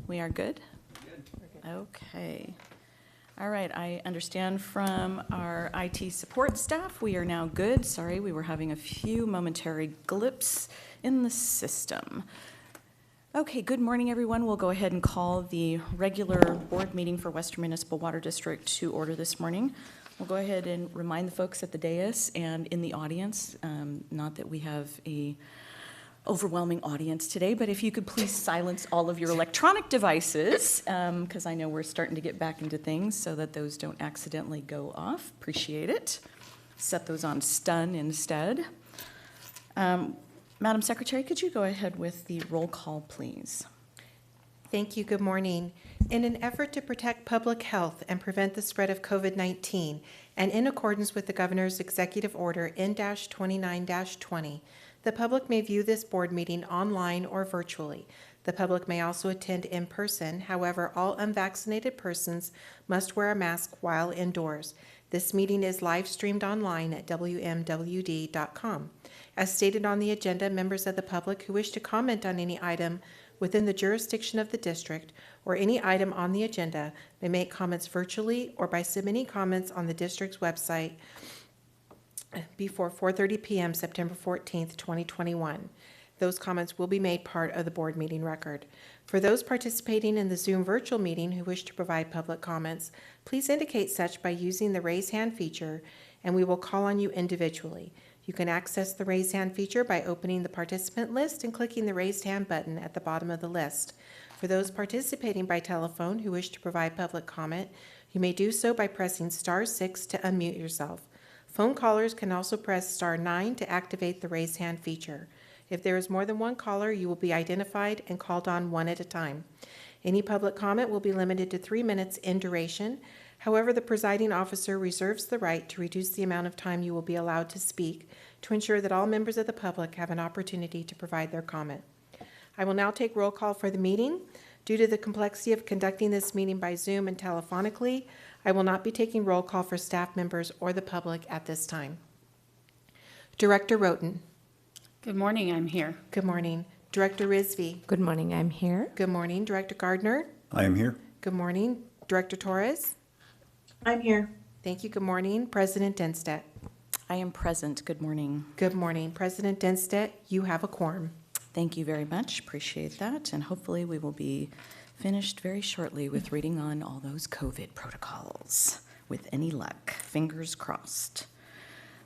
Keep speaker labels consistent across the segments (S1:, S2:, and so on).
S1: We are good? Good. Okay. All right, I understand from our IT support staff, we are now good. Sorry, we were having a few momentary blips in the system. Okay, good morning, everyone. We'll go ahead and call the regular board meeting for Western Municipal Water District to order this morning. We'll go ahead and remind the folks at the dais and in the audience, not that we have a overwhelming audience today, but if you could please silence all of your electronic devices, because I know we're starting to get back into things so that those don't accidentally go off. Appreciate it. Set those on stun instead. Madam Secretary, could you go ahead with the roll call, please?
S2: Thank you. Good morning. In an effort to protect public health and prevent the spread of COVID-19, and in accordance with the Governor's Executive Order N-29-20, the public may view this board meeting online or virtually. The public may also attend in person. However, all unvaccinated persons must wear a mask while indoors. This meeting is live streamed online at WMWD.com. As stated on the agenda, members of the public who wish to comment on any item within the jurisdiction of the district or any item on the agenda may make comments virtually or by submitting comments on the district's website before 4:30 p.m. September 14th, 2021. Those comments will be made part of the board meeting record. For those participating in the Zoom virtual meeting who wish to provide public comments, please indicate such by using the raise hand feature, and we will call on you individually. You can access the raise hand feature by opening the participant list and clicking the raised hand button at the bottom of the list. For those participating by telephone who wish to provide public comment, you may do so by pressing *6 to unmute yourself. Phone callers can also press *9 to activate the raise hand feature. If there is more than one caller, you will be identified and called on one at a time. Any public comment will be limited to 3 minutes in duration. However, the presiding officer reserves the right to reduce the amount of time you will be allowed to speak to ensure that all members of the public have an opportunity to provide their comment. I will now take roll call for the meeting. Due to the complexity of conducting this meeting by Zoom and telephonically, I will not be taking roll call for staff members or the public at this time. Director Roten.
S3: Good morning, I'm here.
S2: Good morning. Director Rizvi.
S4: Good morning, I'm here.
S2: Good morning. Director Gardner.
S5: I am here.
S2: Good morning. Director Torres.
S6: I'm here.
S2: Thank you. Good morning. President Denstedt.
S1: I am present. Good morning.
S2: Good morning. President Denstedt, you have a quorum.
S1: Thank you very much. Appreciate that. And hopefully we will be finished very shortly with reading on all those COVID protocols with any luck. Fingers crossed.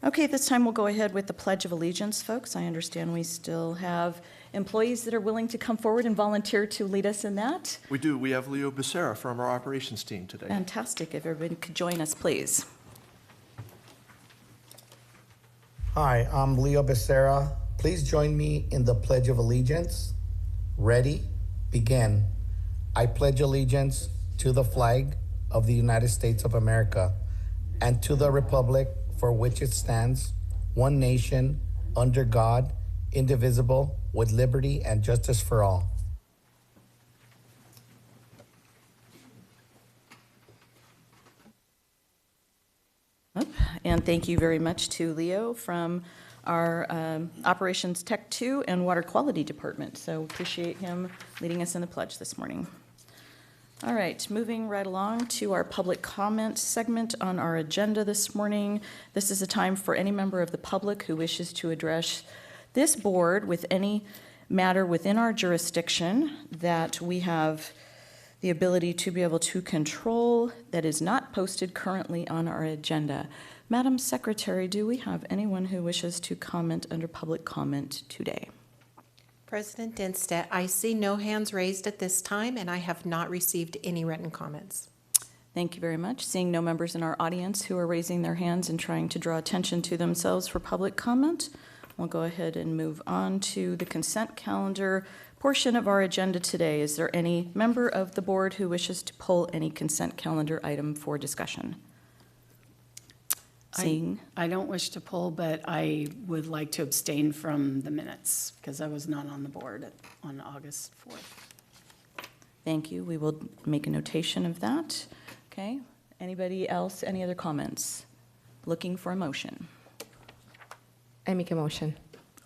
S1: Okay, this time we'll go ahead with the Pledge of Allegiance, folks. I understand we still have employees that are willing to come forward and volunteer to lead us in that.
S7: We do. We have Leo Becerra from our operations team today.
S1: Fantastic. If everybody could join us, please.
S8: Hi, I'm Leo Becerra. Please join me in the Pledge of Allegiance. Ready? Begin. I pledge allegiance to the flag of the United States of America and to the republic for which it stands, one nation, under God, indivisible, with liberty and justice for all.
S1: And thank you very much to Leo from our Operations Tech 2 and Water Quality Department. So appreciate him leading us in the pledge this morning. All right, moving right along to our public comment segment on our agenda this morning. This is a time for any member of the public who wishes to address this board with any matter within our jurisdiction that we have the ability to be able to control that is not posted currently on our agenda. Madam Secretary, do we have anyone who wishes to comment under public comment today?
S2: President Denstedt, I see no hands raised at this time, and I have not received any written comments.
S1: Thank you very much. Seeing no members in our audience who are raising their hands and trying to draw attention to themselves for public comment, we'll go ahead and move on to the consent calendar portion of our agenda today. Is there any member of the board who wishes to pull any consent calendar item for discussion? Seeing.
S3: I don't wish to pull, but I would like to abstain from the minutes because I was not on the board on August 4th.
S1: Thank you. We will make a notation of that. Okay. Anybody else? Any other comments? Looking for a motion.
S4: I make a motion.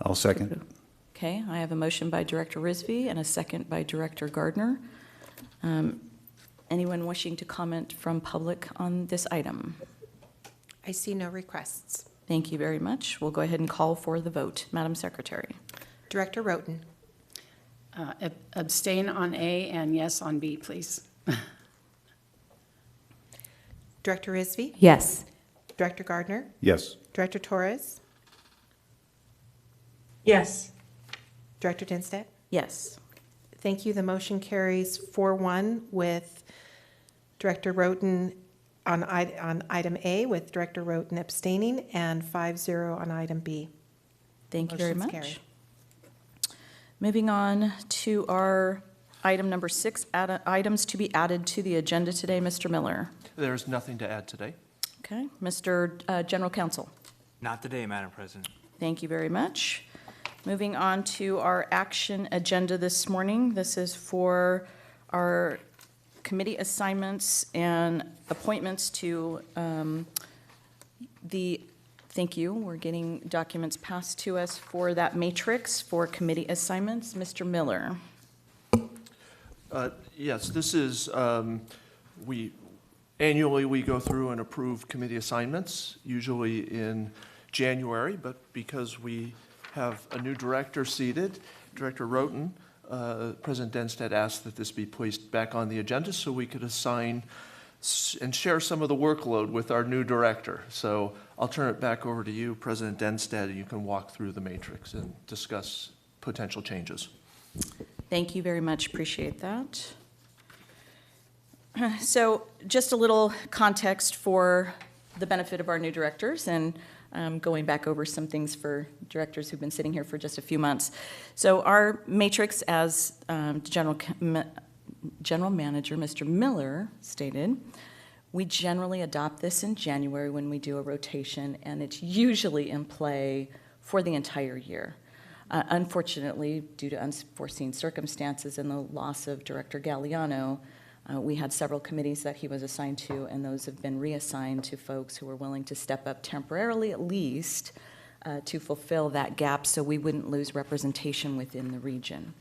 S5: I'll second.
S1: Okay. I have a motion by Director Rizvi and a second by Director Gardner. Anyone wishing to comment from public on this item?
S2: I see no requests.
S1: Thank you very much. We'll go ahead and call for the vote. Madam Secretary?
S2: Director Roten,
S3: Abstain on A and yes on B, please.
S2: Director Risby,
S4: Yes.
S2: Director Gardner,
S5: Yes.
S2: Director Torres,
S6: Yes.
S2: Director Dinstead.
S1: Yes.
S2: Thank you. The motion carries 4-1 with Director Roten on item A, with Director Roten abstaining, and 5-0 on item B.
S1: Thank you very
S2: Motion's
S1: much.
S2: carried.
S1: Moving on to our item number 6, items to be added to the agenda today. Mr. Miller.
S7: There's nothing to add today.
S1: Okay. Mr. General Counsel.
S9: Not today, Madam President.
S1: Thank you very much. Moving on to our action agenda this morning. This is for our committee assignments and appointments to thank you, we're getting documents passed to us for that matrix for committee assignments. Mr. Miller.
S7: Yes, this is, annually we go through and approve committee assignments, usually in January, but because we have a new director seated, Director Roten, President Denstead asked that this be placed back on the agenda so we could assign and share some of the workload with our new director. So I'll turn it back over to you, President Denstead, and you can walk through the matrix and discuss potential changes.
S1: Thank you very much. Appreciate that. So just a little context for the benefit of our new directors and going back over some things for directors who've been sitting here for just a few months. So our matrix, as General Manager Mr. Miller stated, we generally adopt this in January when we do a rotation, and it's usually in play for the entire year. Unfortunately, due to unforeseen circumstances and the loss of Director Galliano, we had several committees that he was assigned to, and those have been reassigned to folks who are willing to step up temporarily at least to fulfill that gap so we wouldn't lose representation within the region.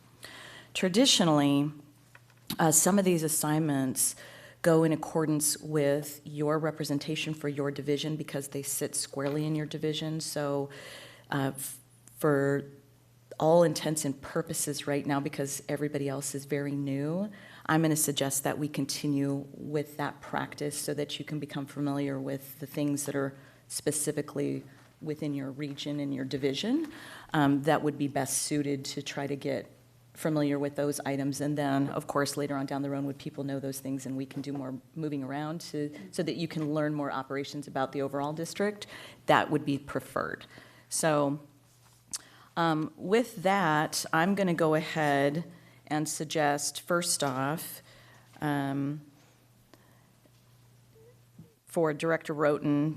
S1: Traditionally, some of these assignments go in accordance with your representation for your division because they sit squarely in your division. So for all intents and purposes right now, because everybody else is very new, I'm going to suggest that we continue with that practice so that you can become familiar with the things that are specifically within your region and your division that would be best suited to try to get familiar with those items. And then, of course, later on down the road, would people know those things and we can do more moving around so that you can learn more operations about the overall district, that would be preferred. So with that, I'm going to go ahead and suggest, first off, for Director Roten,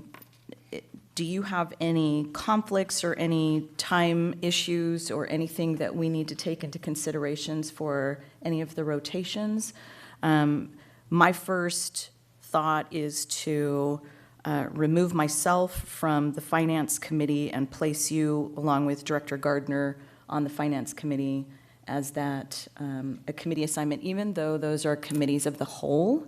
S1: do you have any conflicts or any time issues or anything that we need to take into considerations for any of the rotations? My first thought is to remove myself from the Finance Committee and place you, along with Director Gardner, on the Finance Committee as that a committee assignment, even though those are committees of the whole.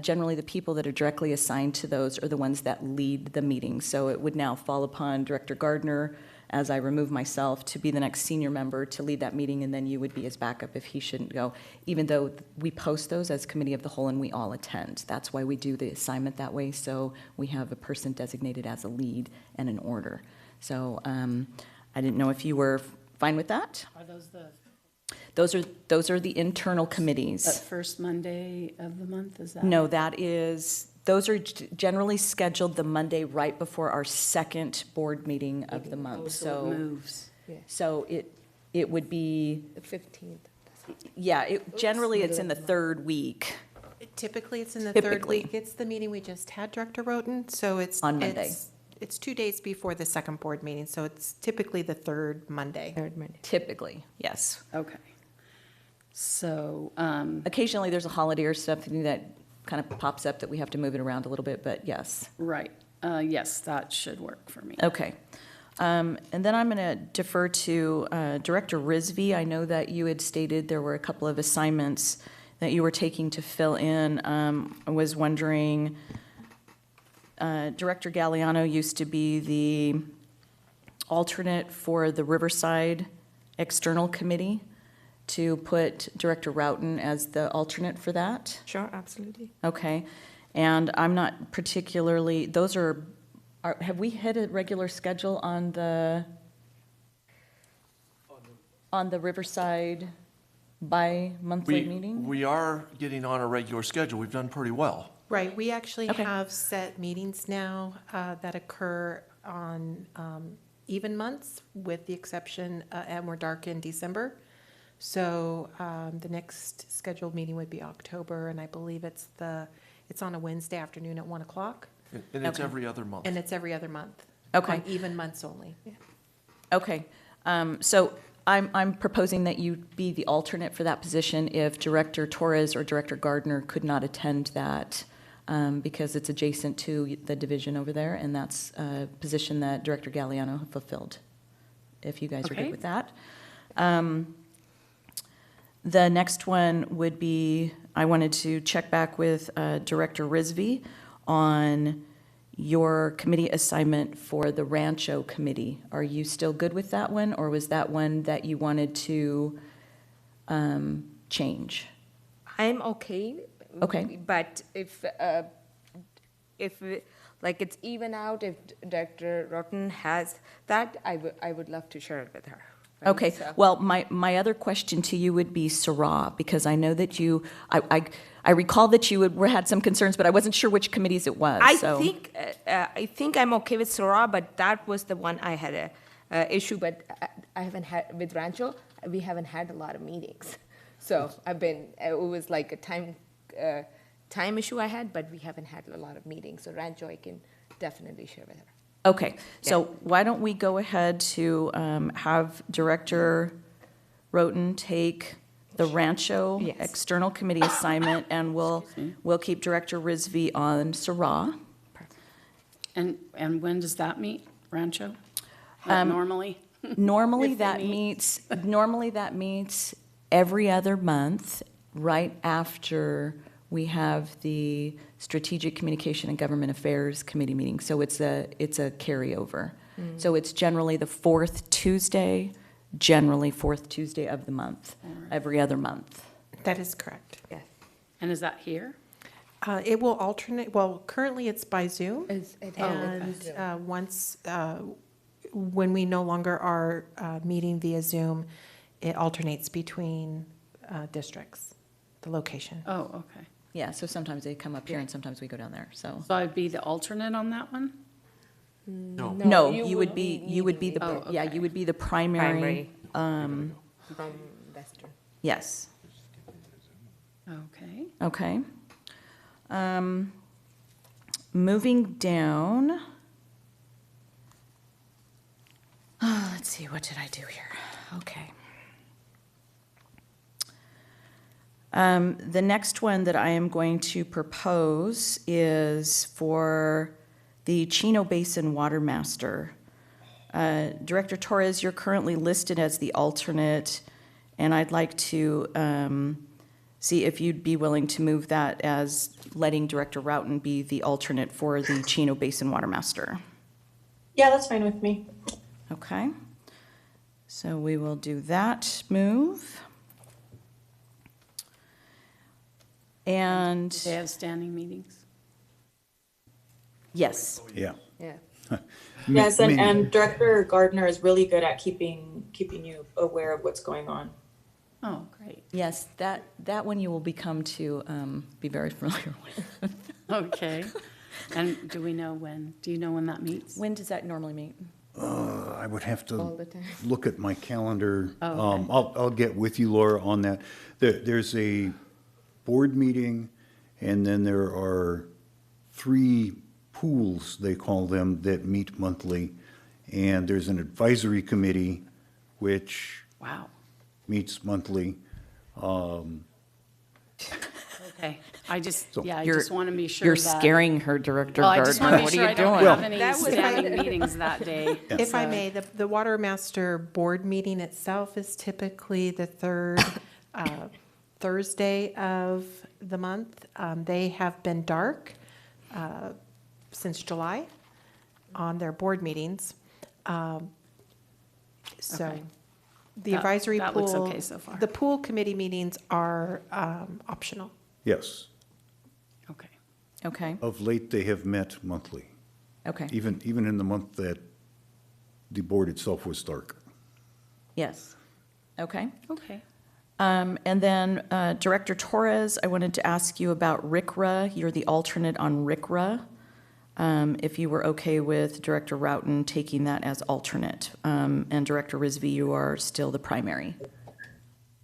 S1: Generally, the people that are directly assigned to those are the ones that lead the meeting. So it would now fall upon Director Gardner, as I remove myself, to be the next senior member to lead that meeting, and then you would be his backup if he shouldn't go, even though we post those as committee of the whole and we all attend. That's why we do the assignment that way, so we have a person designated as a lead and an order. So I didn't know if you were fine with that.
S3: Are those the
S1: Those are the internal committees.
S3: that first Monday of the month, is that?
S1: No, those are generally scheduled the Monday right before our second board meeting of the
S3: Oh,
S1: month.
S3: so it moves.
S1: So it would be,
S4: The 15th.
S1: yeah, generally it's in the third week.
S2: Typically, it's in the third
S1: Typically.
S2: week. It's the meeting we just had, Director Roten, so it's.
S1: On Monday.
S2: It's 2 days before the second board meeting, so it's typically the third Monday.
S4: Third Monday.
S1: Typically, yes.
S3: Okay. So,
S1: Occasionally, there's a holiday or something that kind of pops up that we have to move it around a little bit, but yes.
S3: right, yes, that should work for me.
S1: Okay. And then I'm going to defer to Director Risby. I know that you had stated there were a couple of assignments that you were taking to fill in. I was wondering, Director Galliano used to be the alternate for the Riverside External Committee, to put Director Roughton as the alternate for that.
S4: Sure, absolutely.
S1: Okay, and I'm not particularly, those are, have we hit a regular schedule on the Riverside bi-monthly meeting?
S7: We are getting on a regular schedule. We've done pretty well.
S2: Right, we actually
S1: Okay.
S2: have set meetings now that occur on even months, with the exception, and we're dark in December. So the next scheduled meeting would be October, and I believe it's on a Wednesday afternoon at 1 o'clock,
S7: And it's
S1: Okay.
S7: every other month.
S2: and it's every other month.
S1: Okay.
S2: On even months only.
S1: Okay, so I'm proposing that you be the alternate for that position if Director Torres or Director Gardner could not attend that, because it's adjacent to the division over there, and that's a position that Director Galliano fulfilled, if you guys are
S3: Okay.
S1: good with that. The next one would be, I wanted to check back with Director Rizvi on your committee assignment for the Rancho Committee. Are you still good with that one, or was that one that you wanted to change?
S4: I'm okay.
S1: Okay.
S4: But if like it's even out, if Dr. Rotten has that, I would love to share it with her. right?
S1: Okay,
S4: So-
S1: well, my other question to you would be Sarah, because I know that you, I recall that you had some concerns, but I wasn't sure which committees it was, so.
S4: I think I'm okay with Sora, but that was the one I had a issue, but I haven't had, with Rancho, we haven't had a lot of meetings. So it was like a time issue I had, but we haven't had a lot of meetings. So Rancho, I can definitely share with her.
S1: Okay, so why don't we go ahead to have Director Roten take the Rancho
S4: Yes.
S1: External Committee assignment, and we'll keep Director Rizvi on Sarah.
S3: And when does that meet, Rancho? Normally?
S1: Normally
S3: If they
S1: that meets every other month, right after we have the Strategic Communication and Government Affairs Committee meeting. So it's a carryover. So it's generally the fourth Tuesday of the month, every other month.
S2: That is correct.
S4: Yes.
S3: And is that here?
S2: It will alternate, well, currently it's by Zoom.
S4: It
S2: And once, when we no longer are meeting via Zoom, it alternates between districts, the location.
S3: Oh, okay.
S1: Yeah, so sometimes they come up here and sometimes we go down there, so.
S3: So I'd be the alternate on that one?
S7: No.
S1: No, you would be the,
S3: Oh, okay.
S1: you would be the primary,
S4: from Western.
S1: yes,
S3: Okay.
S1: okay. Moving down. Let's see, what did I do here? Okay. The next one that I am going to propose is for the Chino Basin Water Master. Director Torres, you're currently listed as the alternate, and I'd like to see if you'd be willing to move that as letting Director Roughton be the alternate for the Chino Basin Water Master.
S5: Yeah, that's fine with me.
S1: Okay, so we will do that move. And,
S3: They have standing meetings?
S1: yes,
S6: Yeah.
S4: Yeah.
S5: Yes, and Director Gardner is really good at keeping you aware of what's going on.
S3: Oh, great.
S1: yes, that one you will become to be very familiar with.
S3: Okay. And do we know when? Do you know when that meets?
S1: When does that normally meet?
S6: I would have
S4: All
S6: to
S4: the time.
S6: look at my calendar.
S3: Oh, okay.
S6: I'll get with you, Laura, on that. There's a board meeting, and then there are 3 pools, they call them, that meet monthly. And there's an advisory committee, which
S3: Wow.
S6: meets monthly.
S3: Okay. I just
S6: So-
S3: I
S1: You're-
S3: just want to be sure
S1: You're
S3: that.
S1: scaring her, Director
S3: Well, I just want
S1: Gardner.
S3: to
S1: What
S3: be
S1: are
S3: sure I
S1: you
S3: don't
S1: doing?
S3: have any
S2: That was
S3: standing meetings that day.
S2: If I
S3: So-
S2: may, the Water Master Board meeting itself is typically the third Thursday of the month. They have been dark since July on their board meetings. So
S3: Okay.
S2: the
S3: That-
S2: advisory
S3: that
S2: pool.
S3: looks okay so far.
S2: The pool committee meetings are optional.
S6: Yes.
S3: Okay.
S1: Okay,
S6: Of late, they have met monthly,
S1: okay,
S6: even in the month that the board itself was dark.
S1: yes, okay.
S3: Okay.
S1: And then Director Torres, I wanted to ask you about RICRA. You're the alternate on RICRA. If you were okay with Director Roughton taking that as alternate. And Director Rizvi, you are still the primary.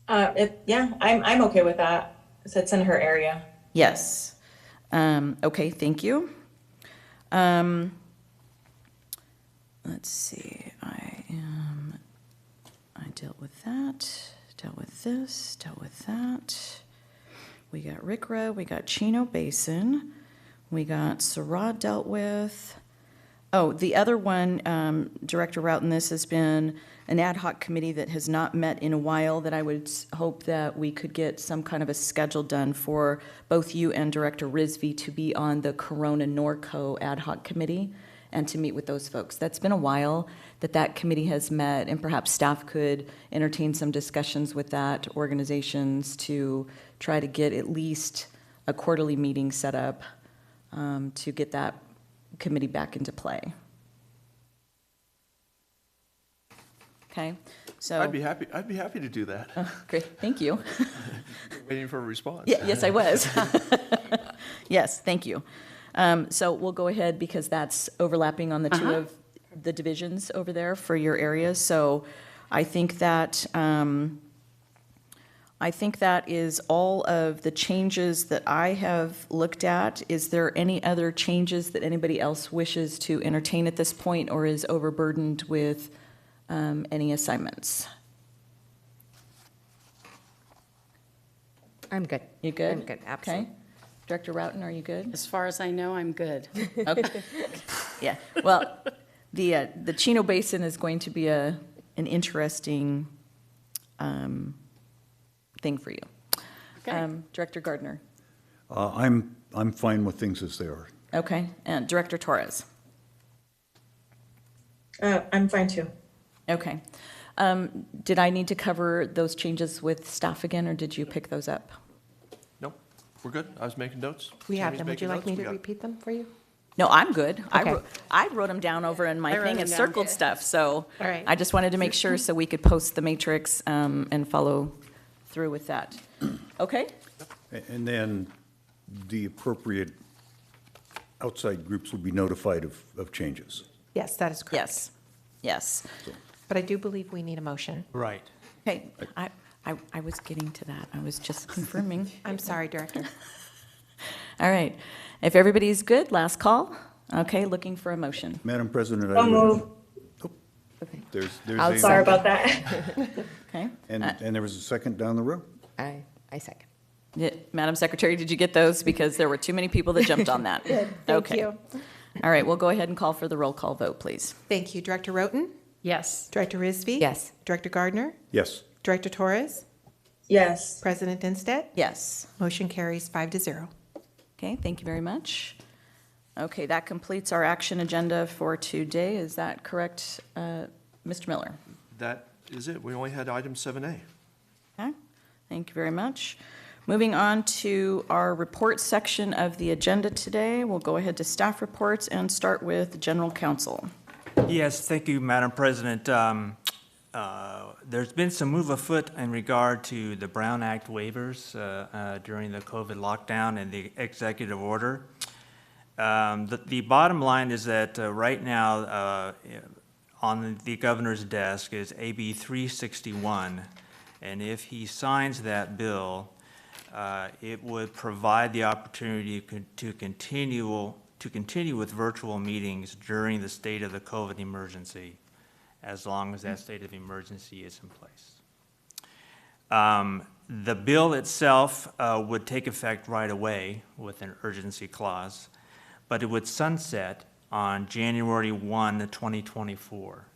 S5: Yeah, I'm okay with that. So it's in her area.
S1: Yes. Okay, thank you. Let's see, I dealt with that, dealt with this, dealt with that. We got RICRA, we got Chino Basin, we got Sarah dealt with. Oh, the other one, Director Roughton, this has been an ad hoc committee that has not met in a while, that I would hope that we could get some kind of a schedule done for both you and Director Rizvi to be on the Corona Norco ad hoc committee and to meet with those folks. That's been a while that that committee has met, and perhaps staff could entertain some discussions with that organizations to try to get at least a quarterly meeting set up to get that committee back into play. Okay, so.
S7: I'd be happy to do that.
S1: Great, thank you.
S7: Waiting for a response.
S1: Yeah, yes, I was. Yes, thank you. So we'll go ahead because that's overlapping on the two of the divisions over there for your areas. So I think that is all of the changes that I have looked at. Is there any other changes that anybody else wishes to entertain at this point or is overburdened with any assignments?
S4: I'm good.
S1: You good?
S4: I'm good, absolutely.
S1: Okay. Director Roughton, are you good?
S3: As far as I know, I'm good.
S1: Okay. Yeah, well, the Chino Basin is going to be an interesting thing for you.
S3: Okay.
S1: Director Gardner.
S6: I'm fine with things as they are.
S1: Okay, and Director Torres.
S5: I'm fine too.
S1: Okay. Did I need to cover those changes with staff again, or did you pick those up?
S7: Nope, we're good. I was making notes.
S2: We have
S7: Tammy's
S2: them. Would you
S7: making
S2: like me
S7: notes.
S2: to
S7: We got-
S2: repeat them for you?
S1: No, I'm good.
S2: Okay.
S1: I wrote them down over in my
S3: I wrote
S1: thing
S3: them
S1: and
S3: down.
S1: circled stuff, so
S2: All right.
S1: I just wanted to make sure so we could post the matrix and follow through with that. Okay?
S6: And then the appropriate outside groups will be notified of changes.
S2: Yes, that is correct.
S1: Yes, yes.
S2: But I do believe we need a motion.
S9: Right.
S1: Okay, I was getting to that. I was just confirming.
S2: I'm sorry, Director.
S1: All right. If everybody's good, last call. Okay, looking for a motion.
S6: Madam President, I
S5: I'll
S6: would.
S5: move.
S6: There's a.
S5: Sorry about that.
S1: Okay?
S6: And there was a second down the row.
S4: I second.
S1: Yeah, Madam Secretary, did you get those? Because there were too many people that jumped on that.
S2: Thank
S1: Okay.
S2: you.
S1: All right, we'll go ahead and call for the roll call vote, please.
S2: Thank you. Director Roughton?
S3: Yes.
S2: Director Rizvi?
S4: Yes.
S2: Director Gardner?
S6: Yes.
S2: Director Torres?
S5: Yes.
S2: President Instead?
S1: Yes.
S2: Motion carries 5-0.
S1: Okay, thank you very much. Okay, that completes our action agenda for today. Is that correct, Mr. Miller?
S7: That is it. We only had item 7A.
S1: Okay, thank you very much. Moving on to our report section of the agenda today, we'll go ahead to staff reports and start with General Counsel.
S9: Yes, thank you, Madam President. There's been some move afoot in regard to the Brown Act waivers during the COVID lockdown and the executive order. The bottom line is that right now on the governor's desk is AB 361, and if he signs that bill, it would provide the opportunity to continue with virtual meetings during the state of the COVID emergency, as long as that state of emergency is in place. The bill itself would take effect right away with an urgency clause, but it would sunset on January 1, 2024.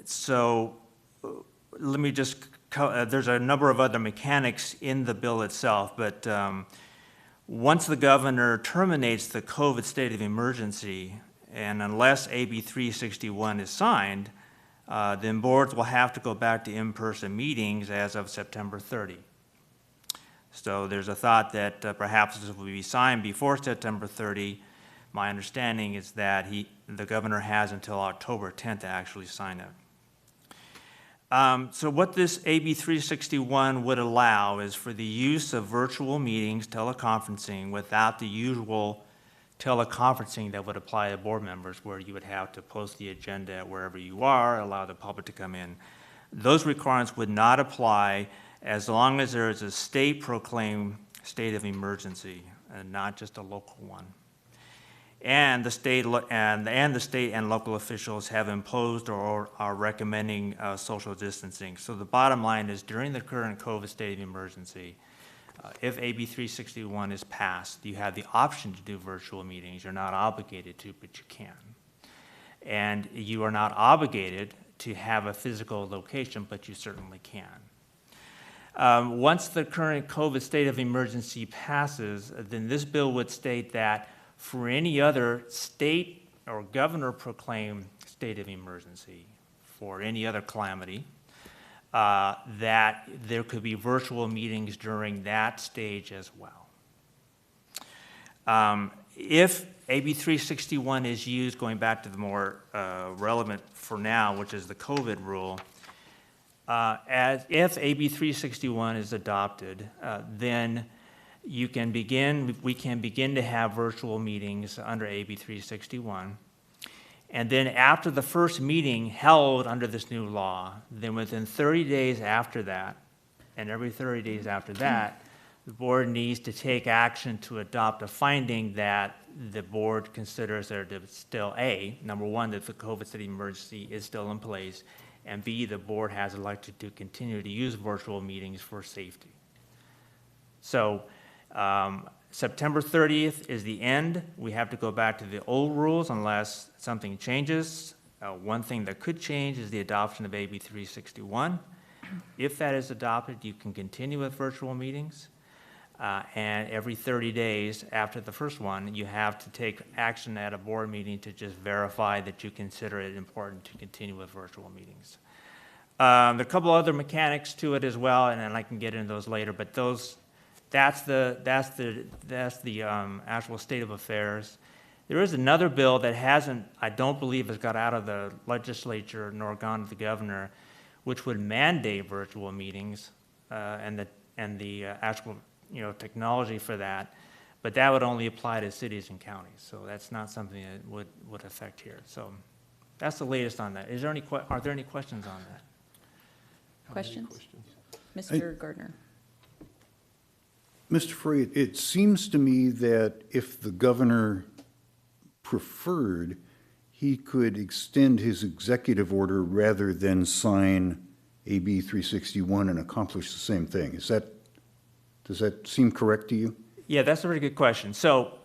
S9: So let me just there's a number of other mechanics in the bill itself, but once the governor terminates the COVID state of emergency, and unless AB 361 is signed, then boards will have to go back to in-person meetings as of September 30. So there's a thought that perhaps this will be signed before September 30. My understanding is that the governor has until October 10th to actually sign it. So what this AB 361 would allow is for the use of virtual meetings, teleconferencing, without the usual teleconferencing that would apply to board members, where you would have to post the agenda wherever you are, allow the public to come in. Those requirements would not apply as long as there is a state-proclaimed state of emergency, and not just a local one. And the state and local officials have imposed or are recommending social distancing. So the bottom line is, during the current COVID state of emergency, if AB 361 is passed, you have the option to do virtual meetings. You're not obligated to, but you can. And you are not obligated to have a physical location, but you certainly can. Once the current COVID state of emergency passes, then this bill would state that for any other state or governor proclaimed state of emergency, for any other calamity, that there could be virtual meetings during that stage as well. If AB 361 is used, going back to the more relevant for now, which is the COVID rule, if AB 361 is adopted, then we can begin to have virtual meetings under AB 361. And then after the first meeting held under this new law, then within 30 days after that, and every 30 days after that, the board needs to take action to adopt a finding that the board considers there to still number one, that the COVID state emergency is still in place, and B, the board has elected to continue to use virtual meetings for safety. So September 30th is the end. We have to go back to the old rules unless something changes. One thing that could change is the adoption of AB 361. If that is adopted, you can continue with virtual meetings. And every 30 days after the first one, you have to take action at a board meeting to just verify that you consider it important to continue with virtual meetings. There are a couple other mechanics to it as well, and then I can get into those later, but that's the actual state of affairs. There is another bill that I don't believe has got out of the legislature nor gone to the governor, which would mandate virtual meetings and the actual technology for that, but that would only apply to cities and counties. So that's not something that would affect here. So that's the latest on that. Are there any questions on that?
S1: Questions? Mr. Gardner.
S6: Mr. Frey, it seems to me that if the governor preferred, he could extend his executive order rather than sign AB 361 and accomplish the same thing. Does that seem correct to you?
S9: Yeah, that's a very good question. So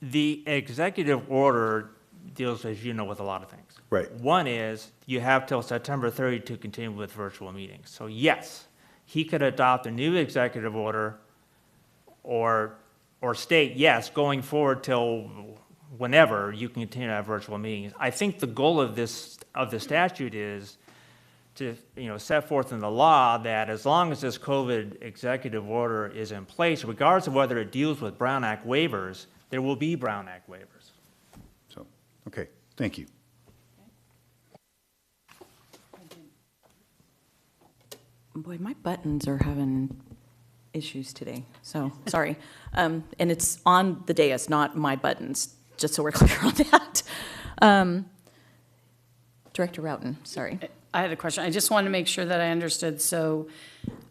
S9: the executive order deals, as you know, with a lot of things.
S6: Right.
S9: One is you have till September 30 to continue with virtual meetings. So yes, he could adopt a new executive order or state, yes, going forward till whenever you can continue to have virtual meetings. I think the goal of the statute is to set forth in the law that as long as this COVID executive order is in place, regardless of whether it deals with Brown Act waivers, there will be Brown Act waivers.
S6: So, okay, thank you.
S1: Boy, my buttons are having issues today, so sorry. And it's on the dais, not my buttons, just so we're clear on that. Director Roughton, sorry.
S3: I had a question. I just wanted to make sure that I understood. So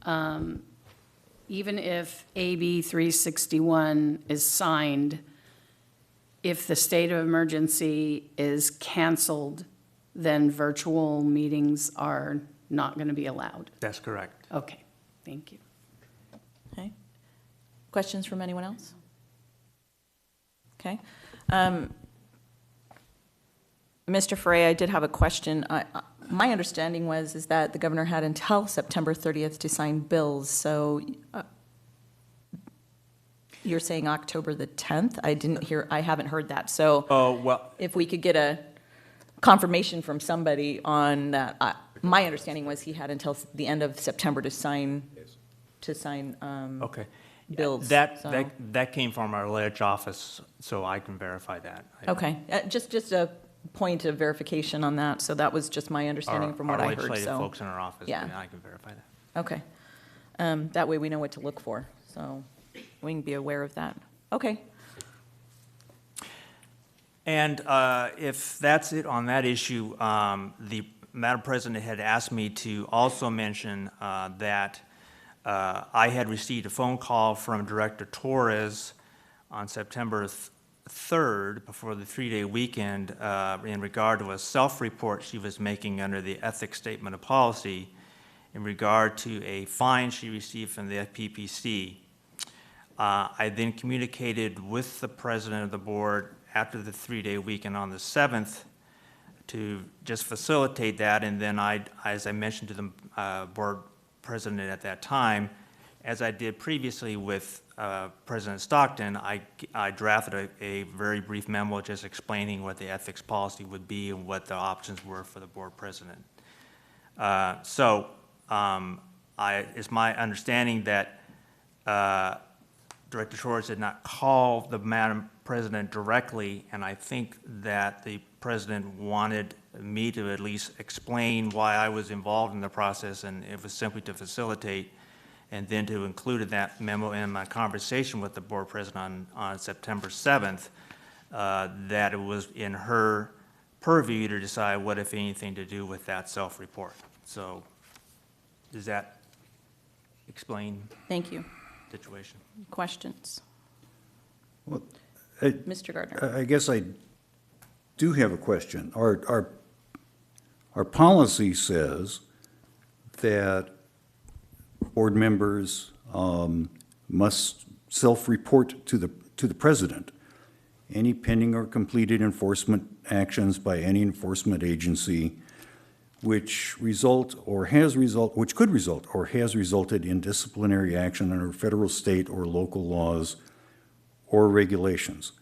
S3: even if AB 361 is signed, if the state of emergency is canceled, then virtual meetings are not going to be allowed?
S9: That's correct.
S3: Okay, thank you.
S1: Okay. Questions from anyone else? Okay. Mr. Frey, I did have a question. My understanding is that the governor had until September 30th to sign bills, so you're saying October the 10th? I haven't heard that, so
S9: Oh, well,
S1: if we could get a confirmation from somebody on that. My understanding was he had until the end of September to sign
S9: okay.
S1: bills.
S9: That came from our ledge office, so I can verify that.
S1: Okay, just a point of verification on that, so that was just my understanding from what I heard,
S9: Our legislative
S1: so.
S9: folks in our office,
S1: Yeah.
S9: I can verify that.
S1: Okay. That way we know what to look for, so we can be aware of that. Okay.
S9: And if that's it on that issue, the Madam President had asked me to also mention that I had received a phone call from Director Torres on September 3rd, before the 3-day weekend, in regard to a self-report she was making under the Ethics Statement of Policy in regard to a fine she received from the FPPC. I then communicated with the President of the Board after the 3-day weekend on the 7th to just facilitate that, and then as I mentioned to the Board President at that time, as I did previously with President Stockton, I drafted a very brief memo just explaining what the ethics policy would be and what the options were for the Board President. It's my understanding that Director Torres did not call the Madam President directly, and I think that the President wanted me to at least explain why I was involved in the process, and it was simply to facilitate, and then to include that memo in my conversation with the Board President on September 7th, that it was in her purview to decide what, if anything, to do with that self-report. So does that explain
S1: Thank you.
S9: the situation?
S1: Questions?
S6: Well,
S1: Mr. Gardner?
S6: I guess I do have a question. Our policy says that board members must self-report to the president any pending or completed enforcement actions by any enforcement agency which could result or has resulted in disciplinary action under federal, state, or local laws or regulations.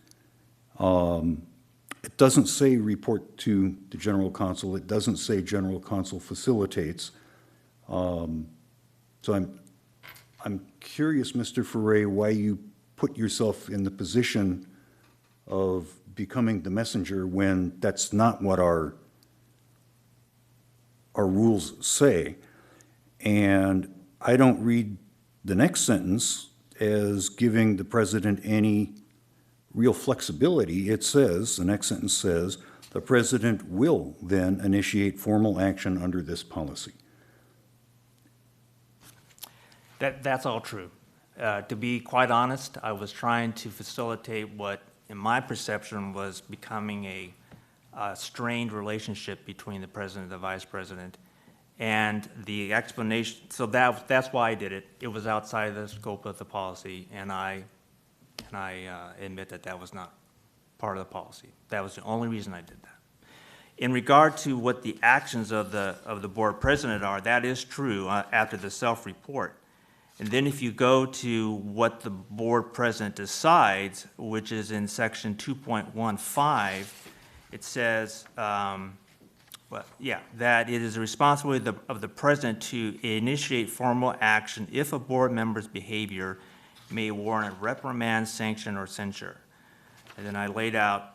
S6: It doesn't say report to the general counsel. It doesn't say general counsel facilitates. So I'm curious, Mr. Ferre, why you put yourself in the position of becoming the messenger when that's not what our rules say. And I don't read the next sentence as giving the president any real flexibility. It says, the next sentence says, the president will then initiate formal action under this policy.
S9: That's all true. To be quite honest, I was trying to facilitate what, in my perception, was becoming a strained relationship between the president and the vice president. And the explanation, so that's why I did it. It was outside the scope of the policy, and I admit that was not part of the policy. That was the only reason I did that. In regard to what the actions of the board president are, that is true after the self-report. And then if you go to what the board president decides, which is in section 2.15, it says, that it is the responsibility of the president to initiate formal action if a board member's behavior may warrant reprimand, sanction, or censure. And then I laid out,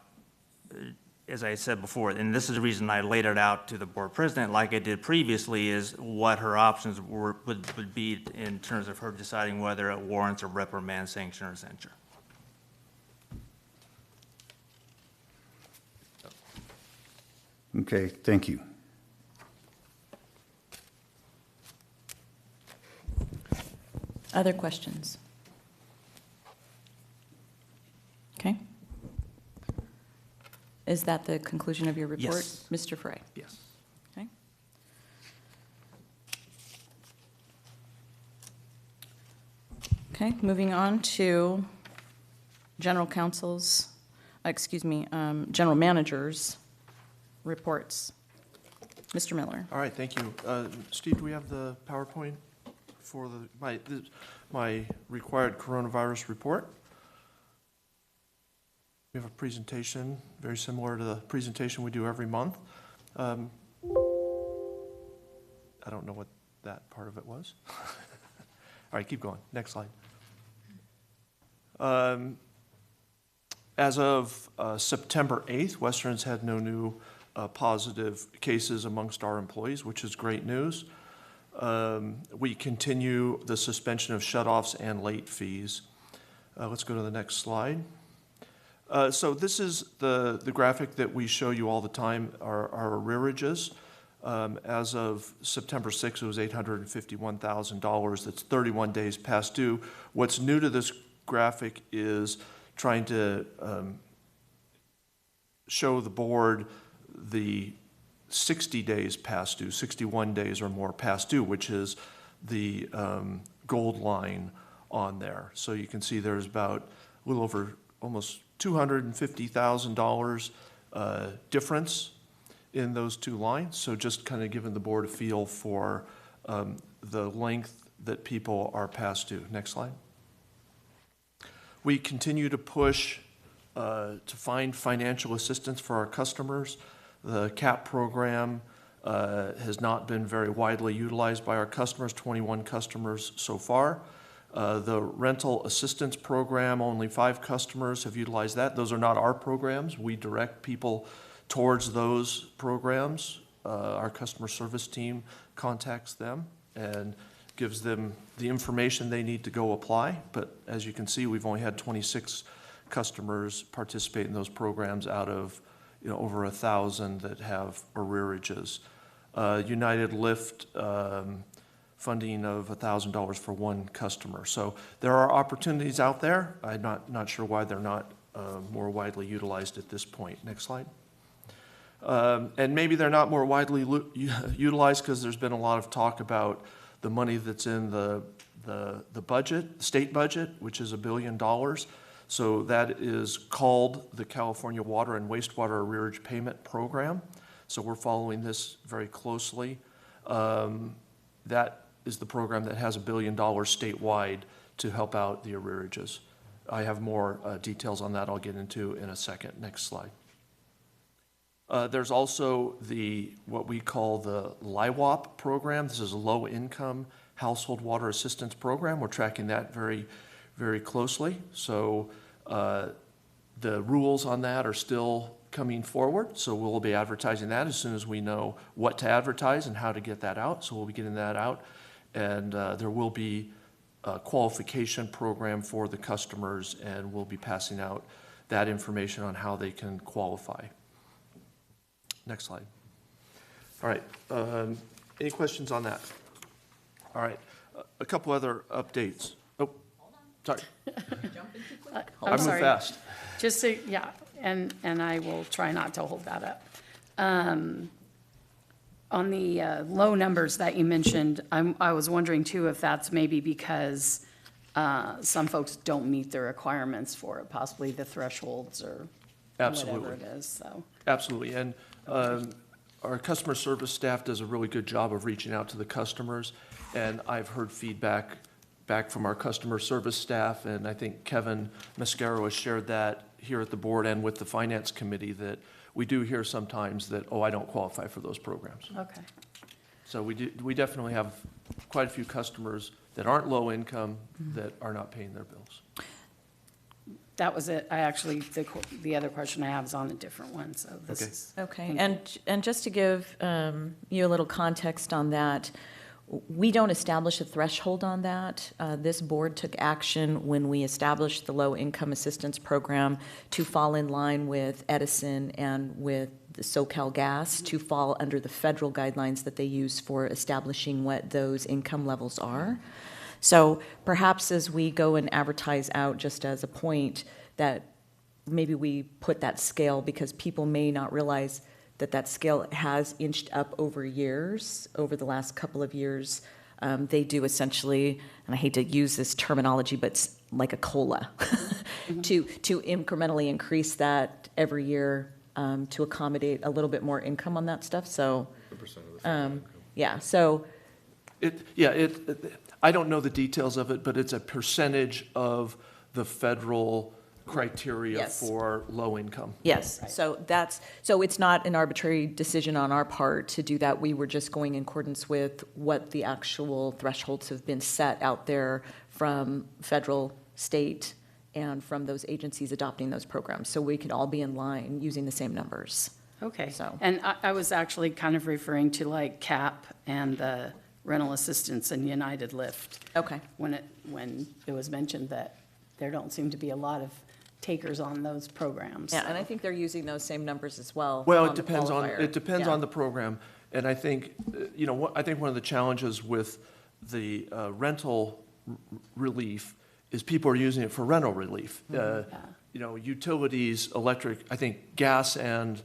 S9: as I said before, and this is the reason I laid it out to the board president like I did previously, is what her options would be in terms of her deciding whether it warrants a reprimand, sanction, or censure.
S6: Okay, thank you.
S1: Other questions? Okay. Is that the conclusion of your report?
S9: Yes.
S1: Mr. Ferre?
S9: Yes.
S1: Okay. Okay, moving on to general general managers' reports. Mr. Miller.
S7: All right, thank you. Steve, do we have the PowerPoint for my required coronavirus report? We have a presentation very similar to the presentation we do every month. I don't know what that part of it was. All right, keep going. Next slide. As of September 8th, Western's had no new positive cases amongst our employees, which is great news. We continue the suspension of shutoffs and late fees. Let's go to the next slide. So this is the graphic that we show you all the time, our arrearages. As of September 6th, it was $851,000. That's 31 days past due. What's new to this graphic is trying to show the board the 60 days past due, 61 days or more past due, which is the gold line on there. So you can see there's about a little over almost $250,000 difference in those two lines. So just kind of giving the board a feel for the length that people are past due. Next slide. We continue to push to find financial assistance for our customers. The CAP program has not been very widely utilized by our customers, 21 customers so far. The rental assistance program, only 5 customers have utilized that. Those are not our programs. We direct people towards those programs. Our customer service team contacts them and gives them the information they need to go apply. But as you can see, we've only had 26 customers participate in those programs out of over 1,000 that have arrearages. United Lift funding of $1,000 for one customer. So there are opportunities out there. I'm not sure why they're not more widely utilized at this point. Next slide. And maybe they're not more widely utilized because there's been a lot of talk about the money that's in the budget, state budget, which is $1 billion. So that is called the California Water and Wastewater Arrearage Payment Program. So we're following this very closely. That is the program that has $1 billion statewide to help out the arrearages. I have more details on that I'll get into in a second. Next slide. There's also what we call the LIWAP program. This is a Low Income Household Water Assistance Program. We're tracking that very, very closely. So the rules on that are still coming forward. So we'll be advertising that as soon as we know what to advertise and how to get that out. So we'll be getting that out. And there will be a qualification program for the customers, and we'll be passing out that information on how they can qualify. Next slide. All right. Any questions on that? All right. A couple other updates. Oh, sorry. I move fast.
S3: Just so, yeah, and I will try not to hold that up. On the low numbers that you mentioned, I was wondering too if that's maybe because some folks don't meet the requirements for it, possibly the thresholds or whatever it is. So
S7: Absolutely. And our customer service staff does a really good job of reaching out to the customers. And I've heard feedback back from our customer service staff, and I think Kevin Mascaro has shared that here at the board and with the finance committee, that we do hear sometimes that, I don't qualify for those programs.
S3: okay.
S7: So we definitely have quite a few customers that aren't low income that are not paying their bills.
S3: That was it. I actually, the other question I have is on a different one, so this
S7: Okay.
S3: is.
S1: Okay, and just to give you a little context on that, we don't establish a threshold on that. This board took action when we established the Low Income Assistance Program to fall in line with Edison and with the SoCal Gas to fall under the federal guidelines that they use for establishing what those income levels are. So perhaps as we go and advertise out, just as a point, that maybe we put that scale, because people may not realize that scale has inched up over years, over the last couple of years. They do essentially, and I hate to use this terminology, but it's like a COLA, to incrementally increase that every year to accommodate a little bit more income on that stuff. So
S5: Yeah, so,
S7: I don't know the details of it, but it's a percentage of the federal criteria
S1: Yes.
S7: for low income.
S1: Yes, so it's not an arbitrary decision on our part to do that. We were just going in accordance with what the actual thresholds have been set out there from federal, state, and from those agencies adopting those programs. So we can all be in line using the same numbers.
S3: Okay.
S1: So-
S3: And I was actually kind of referring to like CAP and the rental assistance and United Lift.
S1: Okay.
S3: When it was mentioned that there don't seem to be a lot of takers on those programs.
S1: Yeah, and I think they're using those same numbers as well.
S7: Well,
S1: on
S7: it
S1: the
S7: depends on,
S1: qualifier.
S7: it depends
S1: Yeah.
S7: on the program. And I think, I think one of the challenges with the rental relief is people are using it for rental relief. Utilities, electric, I think gas and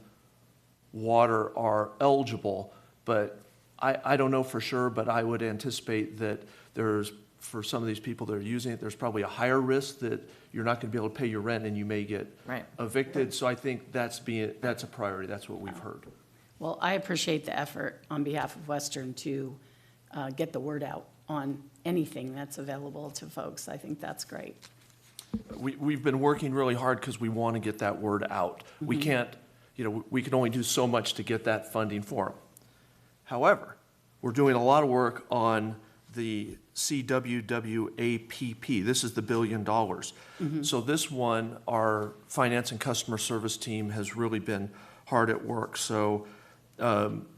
S7: water are eligible, but I don't know for sure, but I would anticipate that for some of these people that are using it, there's probably a higher risk that you're not going to be able to pay your rent and you may get
S1: Right.
S7: evicted. So I think that's a priority. That's what we've heard.
S3: Well, I appreciate the effort on behalf of Western to get the word out on anything that's available to folks. I think that's great.
S7: We've been working really hard because we want to get that word out. We can't, we can only do so much to get that funding for them. However, we're doing a lot of work on the CWWAPP. This is the $1 billion. So this one, our finance and customer service team has really been hard at work. So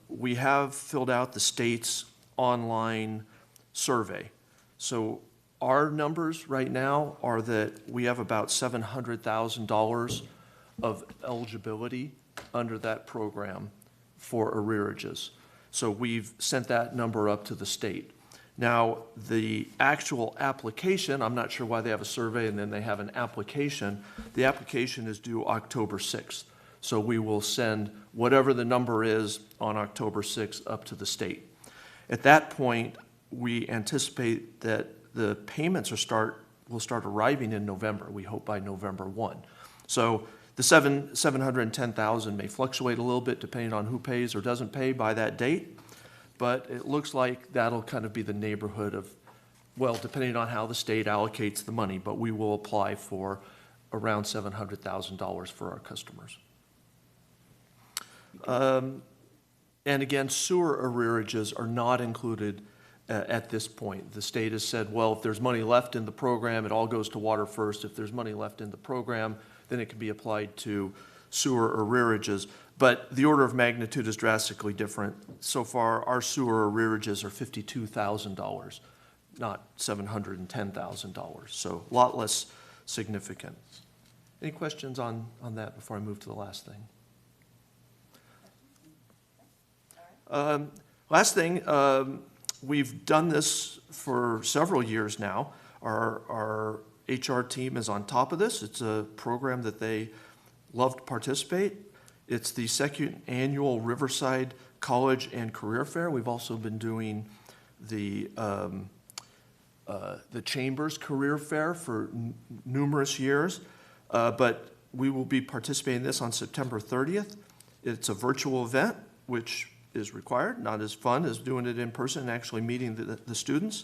S7: we have filled out the state's online survey. So our numbers right now are that we have about $700,000 of eligibility under that program for arrearages. So we've sent that number up to the state. Now, the actual application, I'm not sure why they have a survey and then they have an application. The application is due October 6th. So we will send whatever the number is on October 6th up to the state. At that point, we anticipate that the payments will start arriving in November. We hope by November 1. So the $710,000 may fluctuate a little bit depending on who pays or doesn't pay by that date, but it looks like that'll kind of be the neighborhood of, well, depending on how the state allocates the money, but we will apply for around $700,000 for our customers. And again, sewer arrearages are not included at this point. The state has said, well, if there's money left in the program, it all goes to water first. If there's money left in the program, then it can be applied to sewer arrearages. But the order of magnitude is drastically different. So far, our sewer arrearages are $52,000, not $710,000. So a lot less significant. Any questions on that before I move to the last thing? Last thing, we've done this for several years now. Our HR team is on top of this. It's a program that they love to participate. It's the second annual Riverside College and Career Fair. We've also been doing the Chamber's Career Fair for numerous years, but we will be participating in this on September 30th. It's a virtual event, which is required, not as fun as doing it in person and actually meeting the students,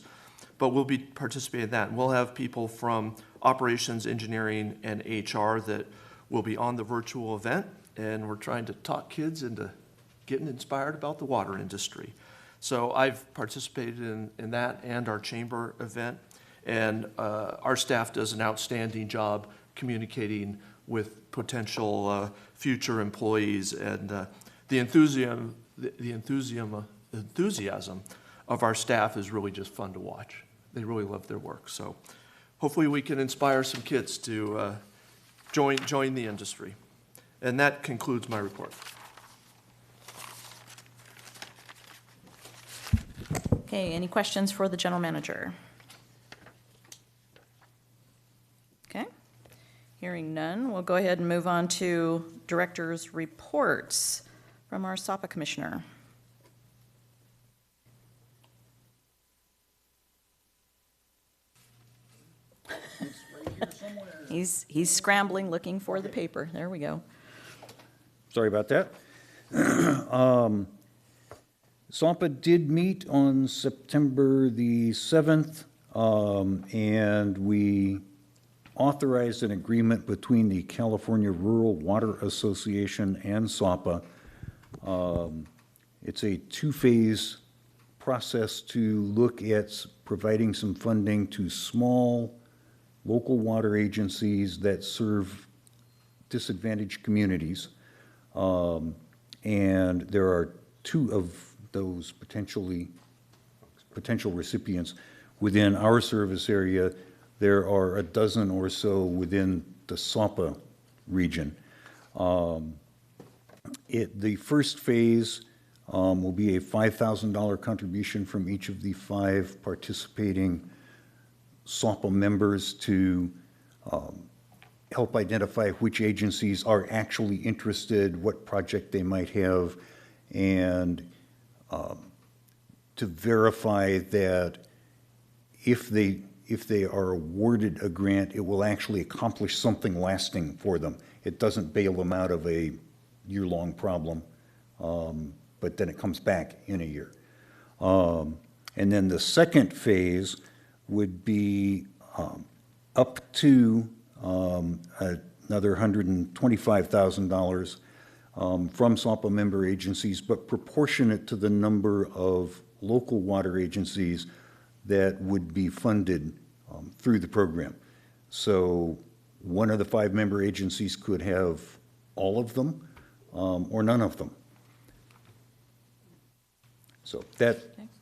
S7: but we'll be participating in that. And we'll have people from operations, engineering, and HR that will be on the virtual event, and we're trying to talk kids into getting inspired about the water industry. So I've participated in that and our chamber event, and our staff does an outstanding job communicating with potential future employees, and the enthusiasm of our staff is really just fun to watch. They really love their work. So hopefully we can inspire some kids to join the industry. And that concludes my report.
S1: Okay, any questions for the general manager? Okay, hearing none, we'll go ahead and move on to director's reports from our SAPA commissioner. He's scrambling, looking for the paper. There we go.
S6: Sorry about that. SAPA did meet on September the 7th, and we authorized an agreement between the California Rural Water Association and SAPA. It's a two-phase process to look at providing some funding to small local water agencies that serve disadvantaged communities. And there are two of those potential recipients within our service area. There are a dozen or so within the SAPA region. The first phase will be a $5,000 contribution from each of the 5 participating SAPA members to help identify which agencies are actually interested, what project they might have, and to verify that if they are awarded a grant, it will actually accomplish something lasting for them. It doesn't bail them out of a year-long problem, but then it comes back in a year. And then the second phase would be up to another $125,000 from SAPA member agencies, but proportionate to the number of local water agencies that would be funded through the program. So one of the 5 member agencies could have all of them or none of them. So that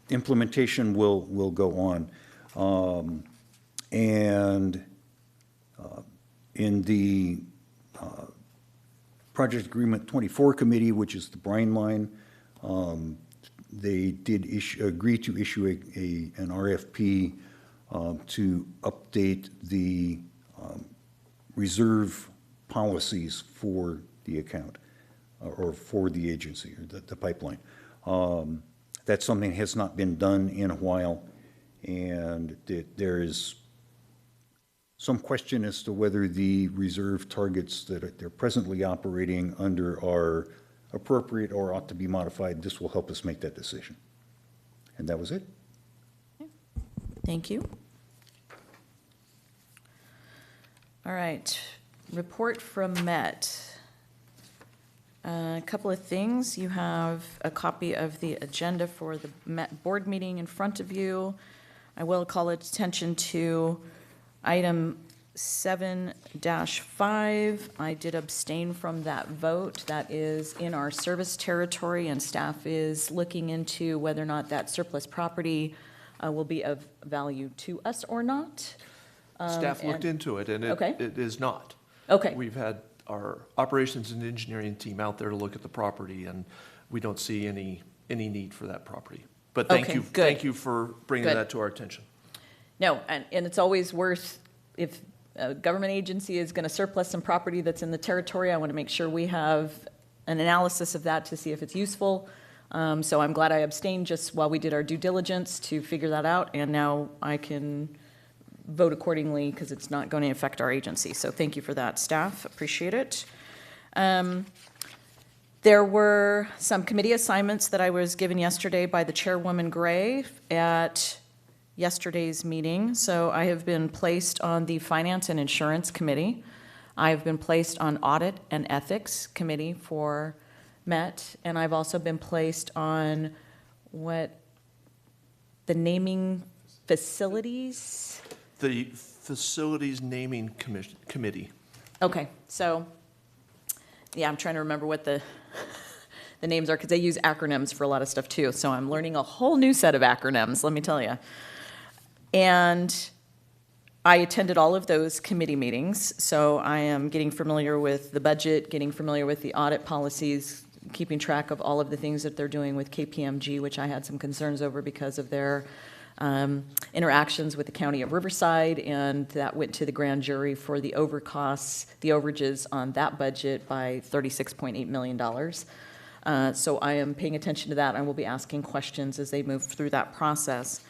S6: implementation will go on. And in the Project Agreement 24 Committee, which is the brine line, they did agree to issue an RFP to update the reserve policies for the account or for the agency or the pipeline. That's something that has not been done in a while, and there is some question as to whether the reserve targets that they're presently operating under are appropriate or ought to be modified. This will help us make that decision. And that was it.
S1: Thank you. All right, report from Met. A couple of things. You have a copy of the agenda for the Met board meeting in front of you. I will call attention to item 7-5. I did abstain from that vote. That is in our service territory, and staff is looking into whether or not that surplus property will be of value to us or not.
S7: Staff looked into it, and it is not.
S1: Okay.
S7: We've had our operations and engineering team out there to look at the property, and we don't see any need for that property. But thank you for bringing that to our attention.
S1: No, and it's always worth, if a government agency is going to surplus some property that's in the territory, I want to make sure we have an analysis of that to see if it's useful. So I'm glad I abstained just while we did our due diligence to figure that out, and now I can vote accordingly because it's not going to affect our agency. So thank you for that, staff. Appreciate it. There were some committee assignments that I was given yesterday by the Chairwoman Gray at yesterday's meeting. So I have been placed on the Finance and Insurance Committee. I have been placed on Audit and Ethics Committee for Met, and I've also been placed on the naming facilities?
S7: The Facilities Naming Committee.
S1: Okay, so, yeah, I'm trying to remember what the names are, because they use acronyms for a lot of stuff too, so I'm learning a whole new set of acronyms, let me tell you. And I attended all of those committee meetings, so I am getting familiar with the budget, getting familiar with the audit policies, keeping track of all of the things that they're doing with KPMG, which I had some concerns over because of their interactions with the County of Riverside, and that went to the grand jury for the overages on that budget by $36.8 million. So I am paying attention to that. I will be asking questions as they move through that process.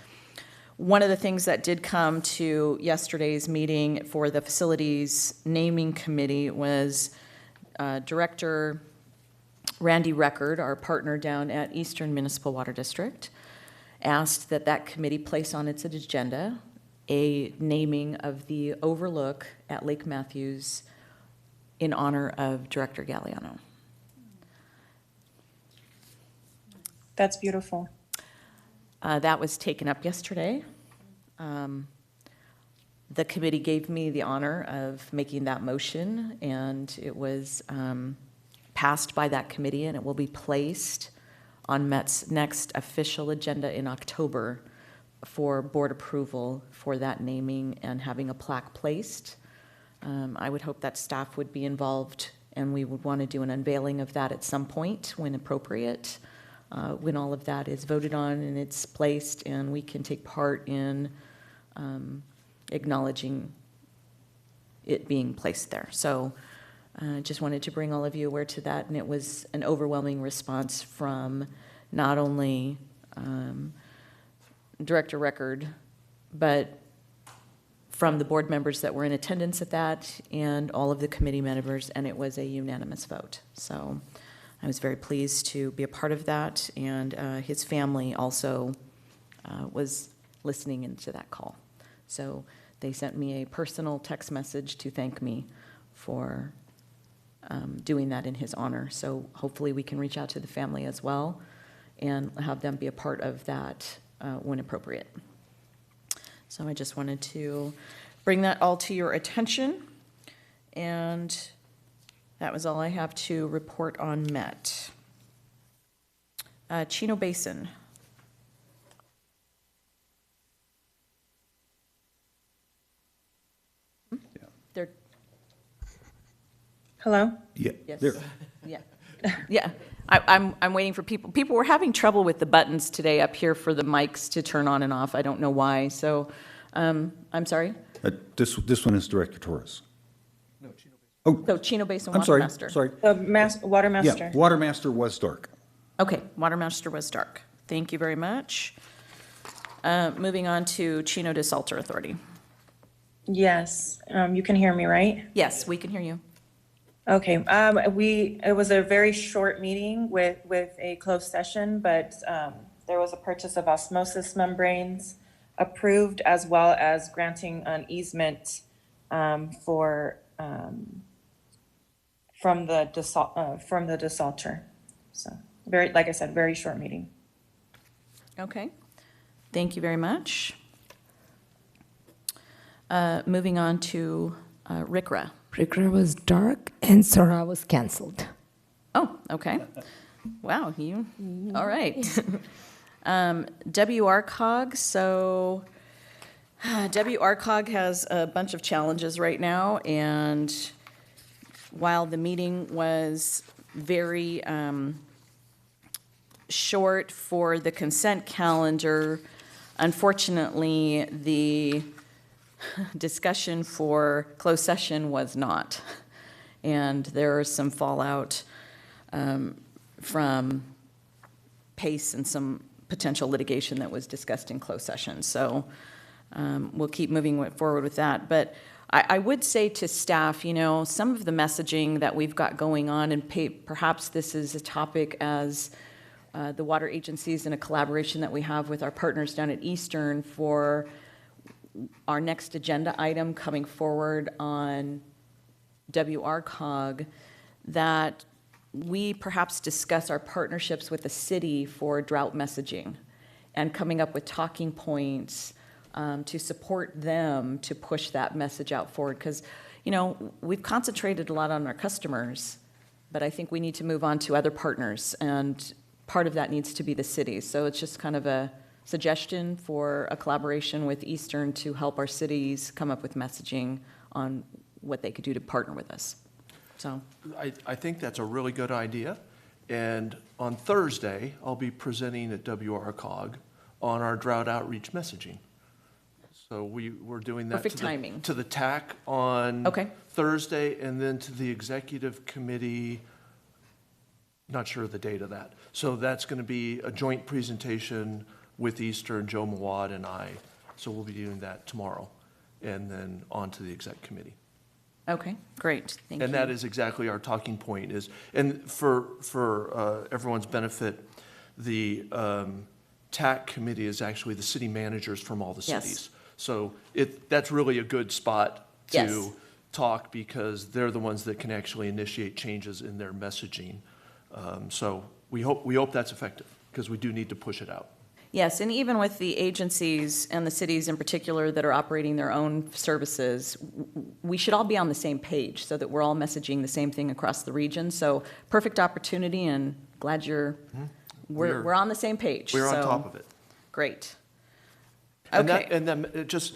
S1: One of the things that did come to yesterday's meeting for the Facilities Naming Committee was Director Randy Record, our partner down at Eastern Municipal Water District, asked that that committee place on its agenda a naming of the overlook at Lake Matthews in honor of Director Galliano.
S5: That's beautiful.
S1: That was taken up yesterday. The committee gave me the honor of making that motion, and it was passed by that committee, and it will be placed on Met's next official agenda in October for board approval for that naming and having a plaque placed. I would hope that staff would be involved, and we would want to do an unveiling of that at some point when appropriate, when all of that is voted on and it's placed, and we can take part in acknowledging it being placed there. So just wanted to bring all of you aware to that, and it was an overwhelming response from not only Director Record, but from the board members that were in attendance at that and all of the committee members, and it was a unanimous vote. So I was very pleased to be a part of that, and his family also was listening into that call. So they sent me a personal text message to thank me for doing that in his honor. So hopefully we can reach out to the family as well and have them be a part of that when appropriate. So I just wanted to bring that all to your attention, and that was all I have to report on Met. Chino Basin. They're,
S5: Hello?
S6: Yeah.
S1: yes,
S6: There.
S1: yeah, yeah. I'm waiting for people. People were having trouble with the buttons today up here for the mics to turn on and off. I don't know why. So, I'm sorry.
S6: This one is Director Torres.
S1: So Chino Basin
S6: I'm
S1: Water
S6: sorry,
S1: Master.
S6: sorry.
S5: The Water Master.
S6: Yeah, Water Master was dark.
S1: Okay, Water Master was dark. Thank you very much. Moving on to Chino de Salter Authority.
S5: Yes, you can hear me, right?
S1: Yes, we can hear you.
S5: Okay, it was a very short meeting with a closed session, but there was a purchase of osmosis membranes approved, as well as granting an easement from the desalter. So very, like I said, very short meeting.
S1: Okay, thank you very much. Moving on to RCRA.
S4: RCRA was dark and Sora was canceled.
S1: Oh, okay. Wow, you, all right. WRCOG, so WRCOG has a bunch of challenges right now, and while the meeting was very short for the consent calendar, unfortunately, the discussion for closed session was not. And there is some fallout from PACE and some potential litigation that was discussed in closed session. So we'll keep moving forward with that. But I would say to staff, you know, some of the messaging that we've got going on, and perhaps this is a topic as the water agencies and a collaboration that we have with our partners down at Eastern for our next agenda item coming forward on WRCOG, that we perhaps discuss our partnerships with the city for drought messaging and coming up with talking points to support them to push that message out forward. Because, you know, we've concentrated a lot on our customers, but I think we need to move on to other partners, and part of that needs to be the city. So it's just kind of a suggestion for a collaboration with Eastern to help our cities come up with messaging on what they could do to partner with us. So
S7: I think that's a really good idea. And on Thursday, I'll be presenting at WRCOG on our drought outreach messaging. So we're doing that
S1: Perfect timing.
S7: to the TAC on
S1: Okay.
S7: Thursday, and then to the executive committee, not sure of the date of that. So that's going to be a joint presentation with Eastern, Joe Mawad and I. So we'll be doing that tomorrow, and then on to the exec committee.
S1: Okay, great, thank you.
S7: And that is exactly our talking point is, and for everyone's benefit, the TAC committee is actually the city managers from all the
S1: Yes.
S7: cities. So that's really a good spot
S1: Yes.
S7: to talk because they're the ones that can actually initiate changes in their messaging. So we hope that's effective because we do need to push it out.
S1: Yes, and even with the agencies and the cities in particular that are operating their own services, we should all be on the same page so that we're all messaging the same thing across the region. So perfect opportunity, and glad we're on the same page.
S7: We're on
S1: So,
S7: top of it.
S1: Great.
S7: And
S1: Okay.
S7: and then it just,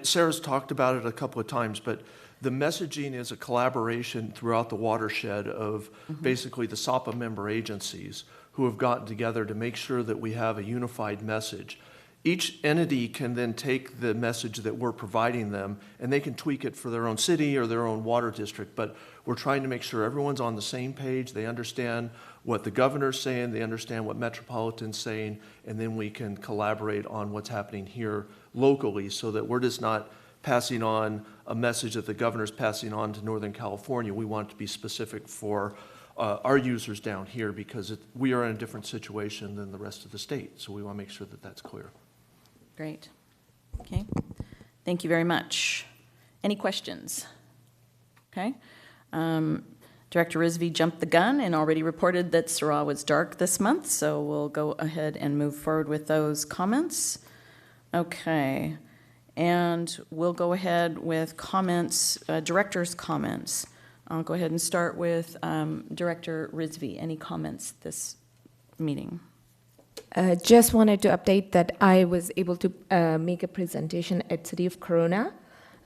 S7: Sarah's talked about it a couple of times, but the messaging is a collaboration throughout the watershed of basically the SAPA member agencies who have gotten together to make sure that we have a unified message. Each entity can then take the message that we're providing them and they can tweak it for their own city or their own water district, but we're trying to make sure everyone's on the same page, they understand what the governor's saying, they understand what Metropolitan's saying, and then we can collaborate on what's happening here locally so that we're just not passing on a message that the governor's passing on to Northern California. We want it to be specific for our users down here because we are in a different situation than the rest of the state. So we want to make sure that that's clear.
S1: Great. Okay. Thank you very much. Any questions? Okay. Director Rizvi jumped the gun and already reported that Syrah was dark this month, so we'll go ahead and move forward with those comments. Okay. And we'll go ahead with comments, director's comments. I'll go ahead and start with Director Rizvi. Any comments this meeting?
S4: Just wanted to update that I was able to make a presentation at City of Corona.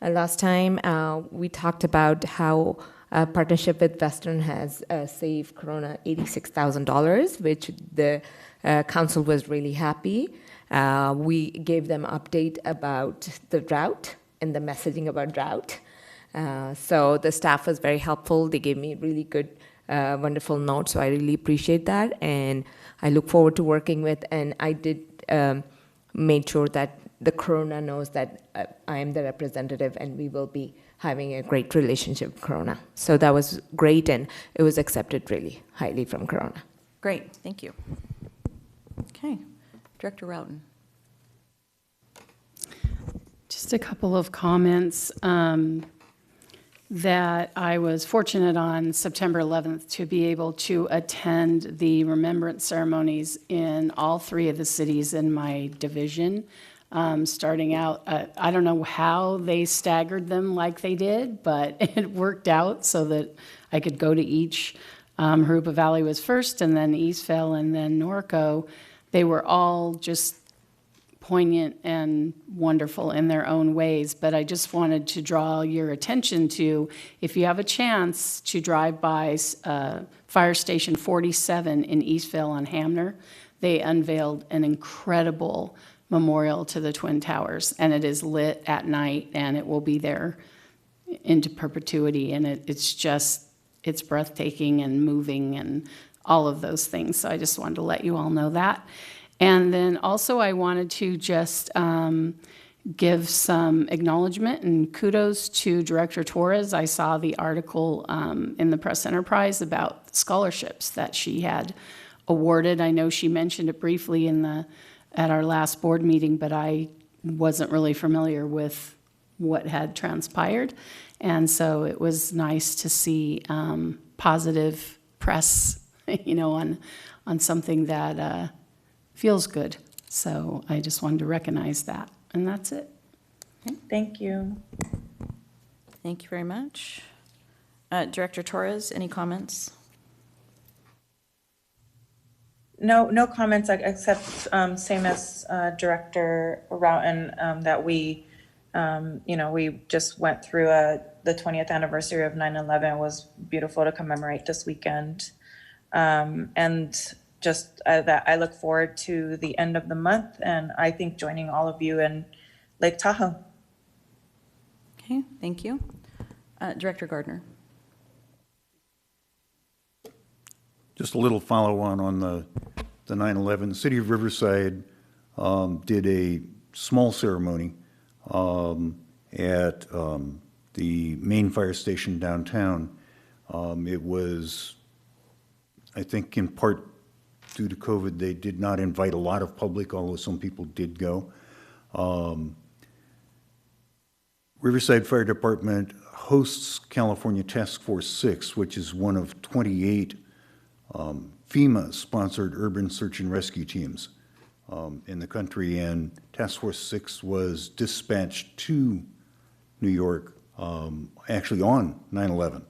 S4: Last time we talked about how a partnership with Western has saved Corona $86,000, which the council was really happy. We gave them update about the drought and the messaging about drought. So the staff was very helpful. They gave me really good, wonderful notes, so I really appreciate that. And I look forward to working with, and I did make sure that the Corona knows that I am the representative and we will be having a great relationship with Corona. So that was great, and it was accepted really highly from Corona.
S1: Great, thank you. Okay, Director Routon.
S3: Just a couple of comments that I was fortunate on September 11th to be able to attend the remembrance ceremonies in all three of the cities in my division. Starting out, I don't know how they staggered them like they did, but it worked out so that I could go to each. Harupa Valley was first, and then Eastvale, and then Norco. They were all just poignant and wonderful in their own ways, but I just wanted to draw your attention to, if you have a chance to drive by Fire Station 47 in Eastvale on Hamner, they unveiled an incredible memorial to the Twin Towers, and it is lit at night, and it will be there into perpetuity, and it's breathtaking and moving and all of those things, so I just wanted to let you all know that. And then also I wanted to just give some acknowledgement and kudos to Director Torres. I saw the article in the Press Enterprise about scholarships that she had awarded. I know she mentioned it briefly at our last board meeting, but I wasn't really familiar with what had transpired. And so it was nice to see positive press, on something that feels good. So I just wanted to recognize that, and that's it.
S1: Okay.
S5: Thank you.
S1: Thank you very much. Director Torres, any comments?
S5: No comments except same as Director Routon, that we just went through the 20th anniversary of 9/11. Was beautiful to commemorate this weekend, and just that I look forward to the end of the month, and I think joining all of you in Lake Tahoe.
S1: Okay, thank you. Director Gardner.
S6: Just a little follow-on on the 9/11. City of Riverside did a small ceremony at the main fire station downtown. It was, I think in part due to COVID, they did not invite a lot of public, although some people did go. Riverside Fire Department hosts California Task Force 6, which is one of 28 FEMA-sponsored urban search and rescue teams in the country, and Task Force 6 was dispatched to New York actually on 9/11.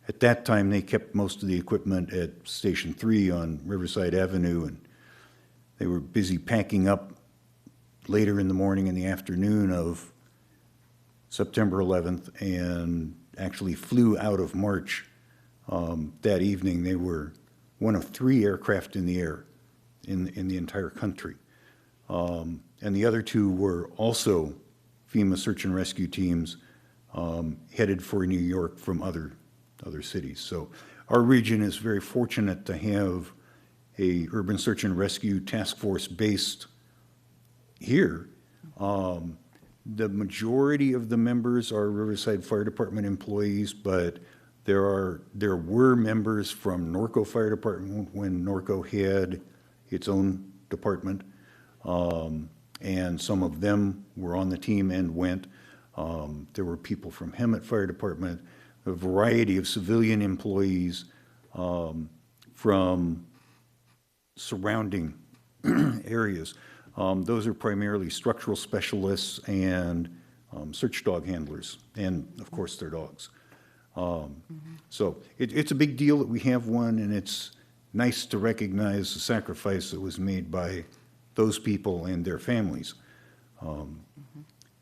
S6: At that time, they kept most of the equipment at Station 3 on Riverside Avenue, and they were busy packing up later in the morning and the afternoon of September 11th, and actually flew out of March that evening. They were one of 3 aircraft in the air in the entire country. And the other 2 were also FEMA search and rescue teams headed for New York from other cities. So our region is very fortunate to have a urban search and rescue task force based here. The majority of the members are Riverside Fire Department employees, but there were members from Norco Fire Department when Norco had its own department, and some of them were on the team and went. There were people from Hemet Fire Department, a variety of civilian employees from surrounding areas. Those are primarily structural specialists and search dog handlers, and of course their dogs. So it's a big deal that we have one, and it's nice to recognize the sacrifice that was made by those people and their families.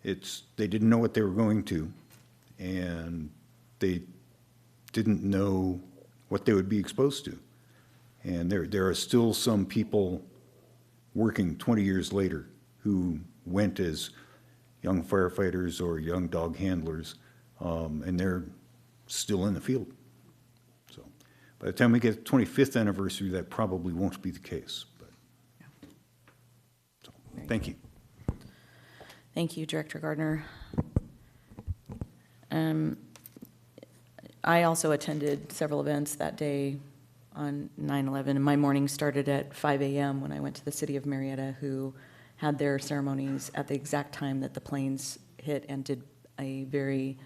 S6: They didn't know what they were going to, and they didn't know what they would be exposed to. And there are still some people working 20 years later who went as young firefighters or young dog handlers, and they're still in the field. So by the time we get the 25th anniversary, that probably won't be the case. But, so, thank you.
S1: Thank you, Director Gardner. I also attended several events that day on 9/11, and my morning started at 5 a.m. when I went to the city of Marietta, who had their ceremonies at the exact time that the planes hit, and did a very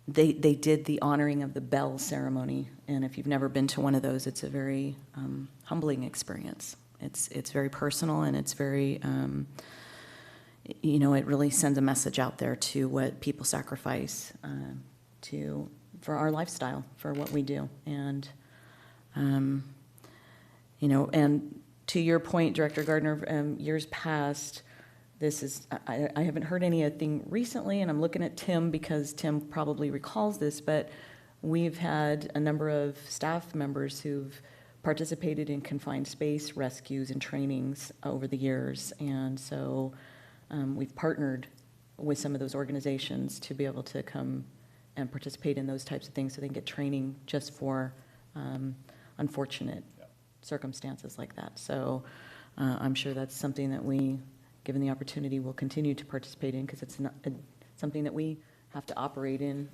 S1: they did the honoring of the bell ceremony, and if you've never been to one of those, it's a very humbling experience. It's very personal, and it's very it really sends a message out there to what people sacrifice for our lifestyle, for what we do. And, and to your point, Director Gardner, years past, I haven't heard anything recently, and I'm looking at Tim because Tim probably recalls this, but we've had a number of staff members who've participated in confined space rescues and trainings over the years. And so we've partnered with some of those organizations to be able to come and participate in those types of things so they can get training just for unfortunate circumstances like that. So I'm sure that's something that we, given the opportunity, will continue to participate in, because it's not something that we have to operate in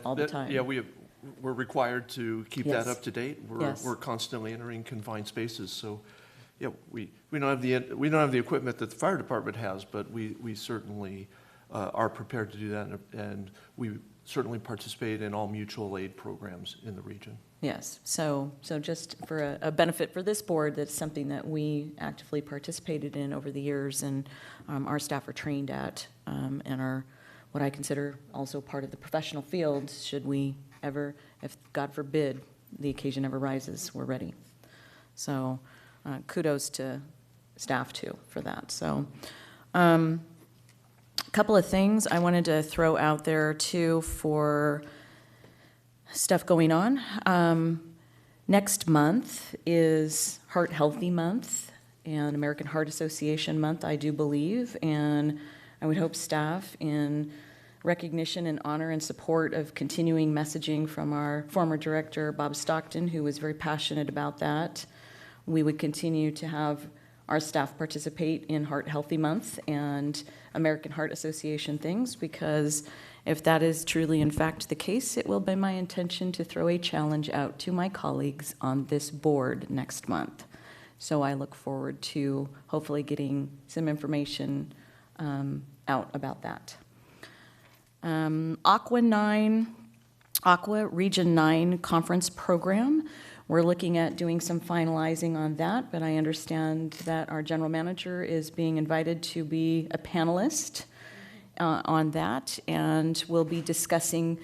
S1: all the time.
S7: Yeah, we're required to keep that
S1: Yes.
S7: up to date.
S1: Yes.
S7: We're constantly entering confined spaces, so yeah, we don't have the equipment that the fire department has, but we certainly are prepared to do that, and we certainly participate in all mutual aid programs in the region.
S1: Yes, so just for a benefit for this board, that's something that we actively participated in over the years, and our staff are trained at, and are what I consider also part of the professional field. Should we ever, if God forbid, the occasion ever rises, we're ready. So kudos to staff too for that. So a couple of things I wanted to throw out there too for stuff going on. Next month is Heart Healthy Month and American Heart Association Month, I do believe, and I would hope staff, in recognition and honor and support of continuing messaging from our former director, Bob Stockton, who was very passionate about that, we would continue to have our staff participate in Heart Healthy Month and American Heart Association things, because if that is truly in fact the case, it will be my intention to throw a challenge out to my colleagues on this board next month. So I look forward to hopefully getting some information out about that. Aqua Region 9 Conference Program. We're looking at doing some finalizing on that, but I understand that our general manager is being invited to be a panelist on that, and we'll be discussing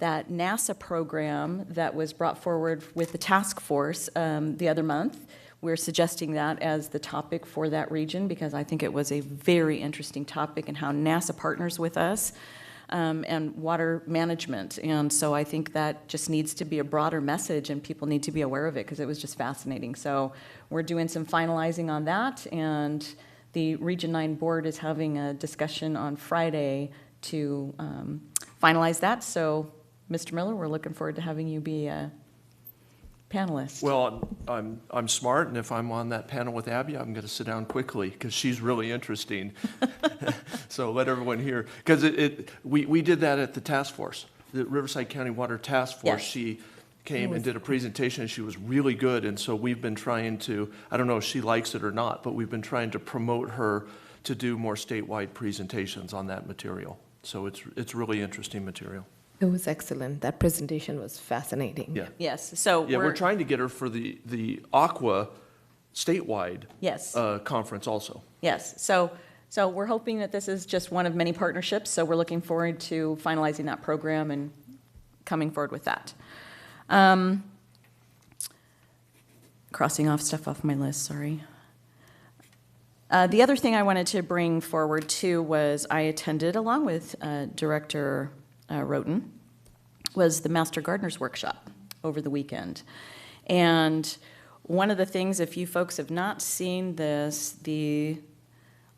S1: that NASA program that was brought forward with the task force the other month. We're suggesting that as the topic for that region because I think it was a very interesting topic and how NASA partners with us. And water management. And so I think that just needs to be a broader message and people need to be aware of it because it was just fascinating. So we're doing some finalizing on that, and the Region 9 board is having a discussion on Friday to finalize that. So, Mr. Miller, we're looking forward to having you be a panelist.
S7: Well, I'm smart, and if I'm on that panel with Abby, I'm going to sit down quickly because she's really interesting. So let everyone hear, because we did that at the task force, the Riverside County Water Task Force.
S1: Yes.
S7: She came and did a presentation, and she was really good. And so we've been trying to, I don't know if she likes it or not, but we've been trying to promote her to do more statewide presentations on that material. So it's really interesting material.
S4: It was excellent. That presentation was fascinating.
S7: Yeah.
S1: Yes, so
S7: Yeah, we're trying to get her for the Aqua statewide
S1: Yes.
S7: conference also.
S1: Yes, so we're hoping that this is just one of many partnerships, so we're looking forward to finalizing that program and coming forward with that. Crossing off stuff off my list, sorry. The other thing I wanted to bring forward too was I attended, along with Director Roten, was the Master Gardeners Workshop over the weekend. And one of the things, if you folks have not seen this, the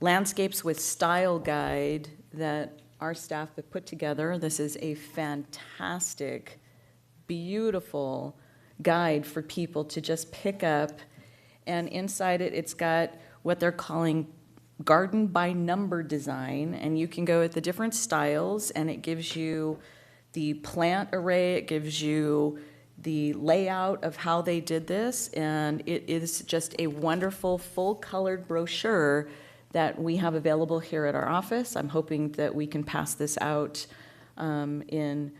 S1: Landscapes with Style guide that our staff have put together, this is a fantastic, beautiful guide for people to just pick up. And inside it, it's got what they're calling garden by number design, and you can go at the different styles, and it gives you the plant array, it gives you the layout of how they did this, and it is just a wonderful full-colored brochure that we have available here at our office. I'm hoping that we can pass this out in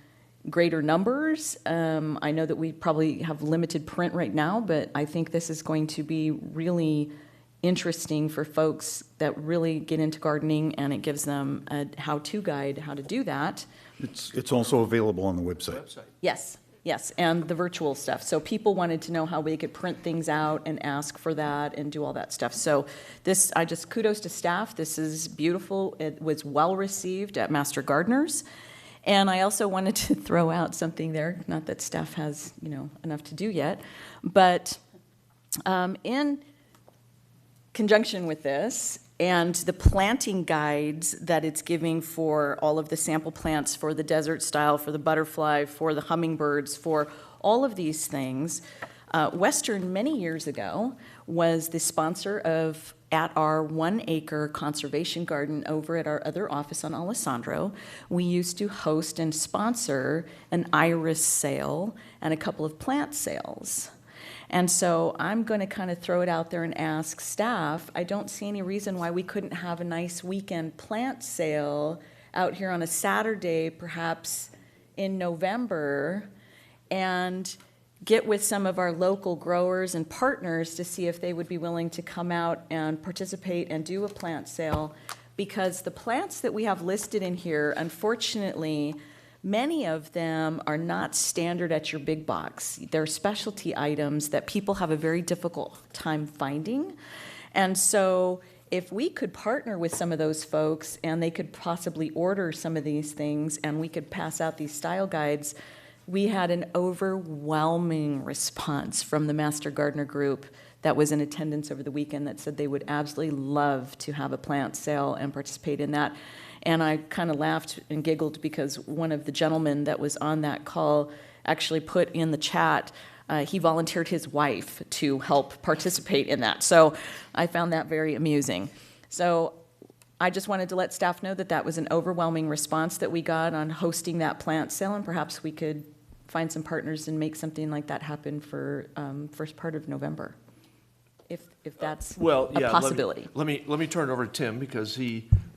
S1: greater numbers. I know that we probably have limited print right now, but I think this is going to be really interesting for folks that really get into gardening, and it gives them a how-to guide how to do that.
S6: It's also available on the website.
S1: Yes, yes, and the virtual stuff. So people wanted to know how they could print things out and ask for that and do all that stuff. So this, I just kudos to staff. This is beautiful. It was well received at Master Gardeners. And I also wanted to throw out something there, not that staff has, enough to do yet, but in conjunction with this and the planting guides that it's giving for all of the sample plants, for the desert style, for the butterfly, for the hummingbirds, for all of these things, Western many years ago was the sponsor of, at our 1 acre conservation garden over at our other office on Alessandro, we used to host and sponsor an iris sale and a couple of plant sales. And so I'm going to kind of throw it out there and ask staff, I don't see any reason why we couldn't have a nice weekend plant sale out here on a Saturday, perhaps in November, and get with some of our local growers and partners to see if they would be willing to come out and participate and do a plant sale. Because the plants that we have listed in here, unfortunately, many of them are not standard at your big box. They're specialty items that people have a very difficult time finding. And so if we could partner with some of those folks and they could possibly order some of these things and we could pass out these style guides, we had an overwhelming response from the Master Gardener group that was in attendance over the weekend that said they would absolutely love to have a plant sale and participate in that. And I kind of laughed and giggled because one of the gentlemen that was on that call actually put in the chat, he volunteered his wife to help participate in that. So I found that very amusing. So I just wanted to let staff know that that was an overwhelming response that we got on hosting that plant sale, and perhaps we could find some partners and make something like that happen for first part of November, if that's
S7: Well,
S1: a
S7: yeah,
S1: possibility.
S7: let me turn it over to Tim, because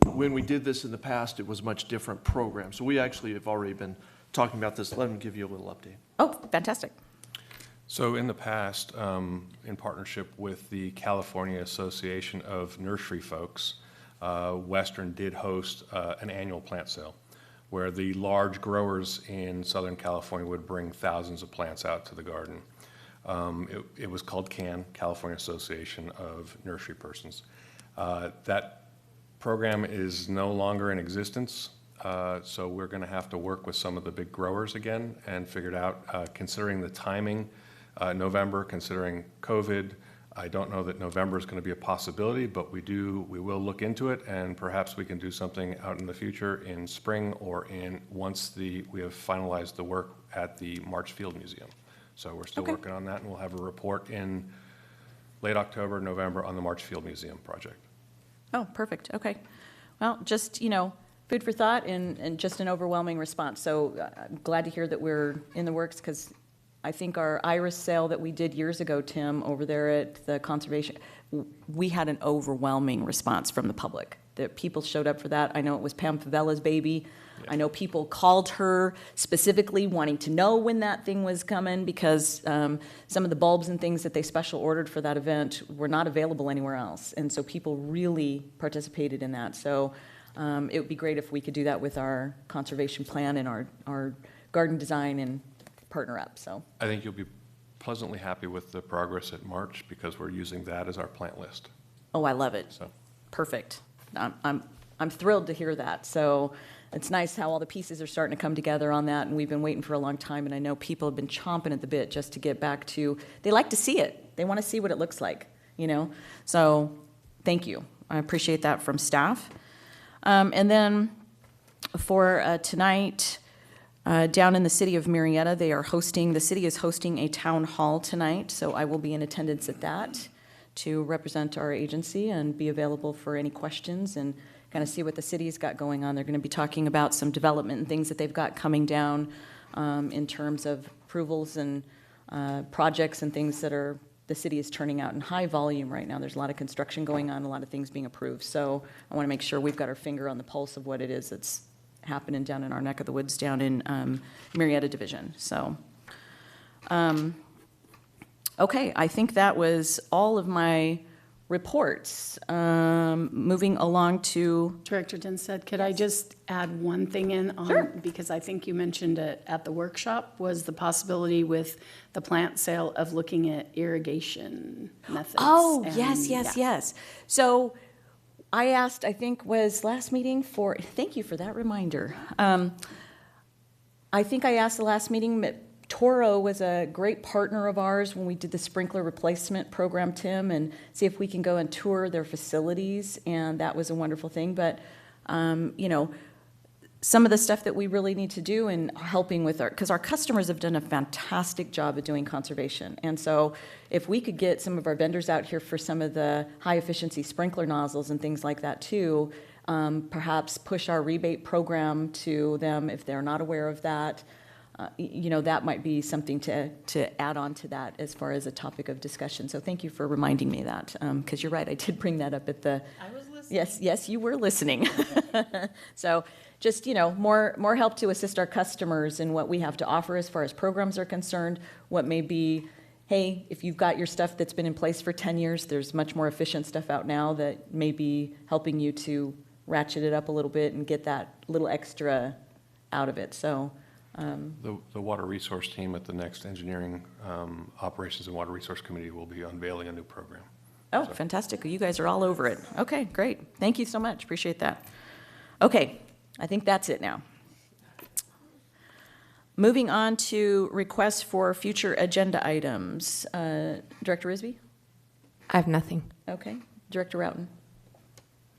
S7: when we did this in the past, it was a much different program. So we actually have already been talking about this. Let him give you a little update.
S1: Oh, fantastic.
S10: So in the past, in partnership with the California Association of Nursery Folks, Western did host an annual plant sale where the large growers in Southern California would bring thousands of plants out to the garden. It was called CAN, California Association of Nursery Persons. That program is no longer in existence, so we're going to have to work with some of the big growers again and figure it out, considering the timing. November, considering COVID, I don't know that November is going to be a possibility, but we will look into it, and perhaps we can do something out in the future in spring or once we have finalized the work at the March Field Museum. So we're still working on that, and we'll have a report in late October, November on the March Field Museum project.
S1: Oh, perfect. Okay. Well, just, food for thought and just an overwhelming response. So I'm glad to hear that we're in the works, because I think our iris sale that we did years ago, Tim, over there at the conservation, we had an overwhelming response from the public. That people showed up for that. I know it was Pam Favella's baby. Yeah. I know people called her specifically wanting to know when that thing was coming, because some of the bulbs and things that they special ordered for that event were not available anywhere else. And so people really participated in that. So it would be great if we could do that with our conservation plan and our garden design and partner up. So
S10: I think you'll be pleasantly happy with the progress at March, because we're using that as our plant list.
S1: Oh, I love it.
S10: So
S1: Perfect. I'm thrilled to hear that. So it's nice how all the pieces are starting to come together on that, and we've been waiting for a long time, and I know people have been chomping at the bit just to get back to, they like to see it. They want to see what it looks like, So thank you. I appreciate that from staff. And then for tonight, down in the city of Marietta, the city is hosting a town hall tonight, so I will be in attendance at that to represent our agency and be available for any questions and kind of see what the city's got going on. They're going to be talking about some development and things that they've got coming down in terms of approvals and projects and things that the city is turning out in high volume right now. There's a lot of construction going on, a lot of things being approved. So I want to make sure we've got our finger on the pulse of what it is that's happening down in our neck of the woods down in Marietta Division. So, okay, I think that was all of my reports. Moving along to...
S3: Director Dinstead, could I just add one thing in on?
S1: Sure.
S3: Because I think you mentioned it at the workshop, was the possibility with the plant sale of looking at irrigation methods.
S1: Oh,
S3: and-
S1: yes. So I asked, I think was last meeting thank you for that reminder. I think I asked the last meeting, Toro was a great partner of ours when we did the sprinkler replacement program, Tim, and see if we can go and tour their facilities, and that was a wonderful thing. But, some of the stuff that we really need to do in helping with because our customers have done a fantastic job of doing conservation. And so if we could get some of our vendors out here for some of the high efficiency sprinkler nozzles and things like that too, perhaps push our rebate program to them if they're not aware of that. That might be something to add on to that as far as a topic of discussion. So thank you for reminding me of that, because you're right, I did bring that up at the...
S3: I was listening.
S1: Yes, you were listening. So just, more help to assist our customers in what we have to offer as far as programs are concerned, what may be, hey, if you've got your stuff that's been in place for 10 years, there's much more efficient stuff out now that may be helping you to ratchet it up a little bit and get that little extra out of it. So...
S10: The Water Resource team at the next Engineering Operations and Water Resource Committee will be unveiling a new program.
S1: Oh, fantastic. You guys are all over it. Okay, great. Thank you so much. Appreciate that. Okay, I think that's it now. Moving on to requests for future agenda items. Director Risby?
S4: I have nothing.
S1: Okay. Director Roughton?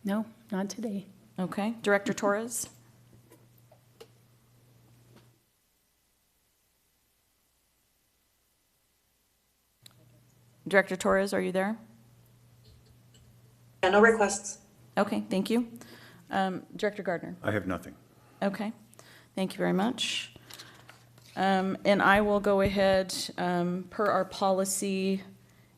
S3: No, not today.
S1: Okay. Director Torres? Director Torres, are you there?
S11: No requests.
S1: Okay, thank you. Director Gardner?
S6: I have nothing.
S1: Okay, thank you very much. And I will go ahead, per our policy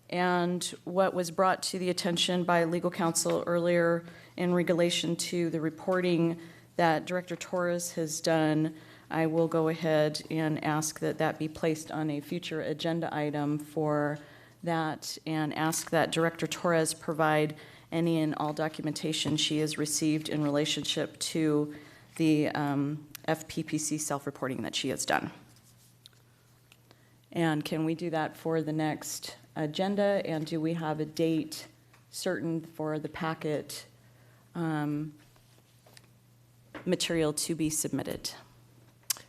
S1: and what was brought to the attention by legal counsel earlier in relation to the reporting that Director Torres has done, I will go ahead and ask that that be placed on a future agenda item for that, and ask that Director Torres provide any and all documentation she has received in relationship to the FPPC self-reporting that she has done. And can we do that for the next agenda? And do we have a date certain for the packet material to be submitted?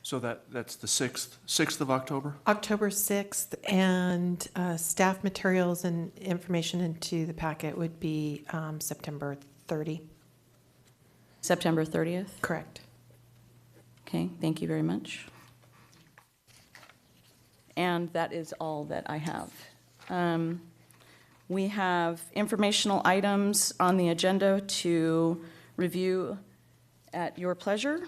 S7: So that's the 6th of October?
S2: October 6th, and staff materials and information into the packet would be September 30.
S1: September 30th?
S2: Correct.
S1: Okay, thank you very much. And that is all that I have. We have informational items on the agenda to review at your pleasure.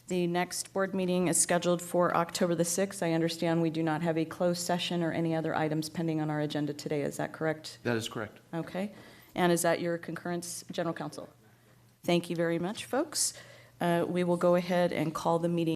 S1: The next board meeting is scheduled for October the 6th. I understand we do not have a closed session or any other items pending on our agenda today. Is that correct?
S7: That is correct.
S1: Okay. And is that your concurrence, General Counsel? Thank you very much, folks. We will go ahead and call the meeting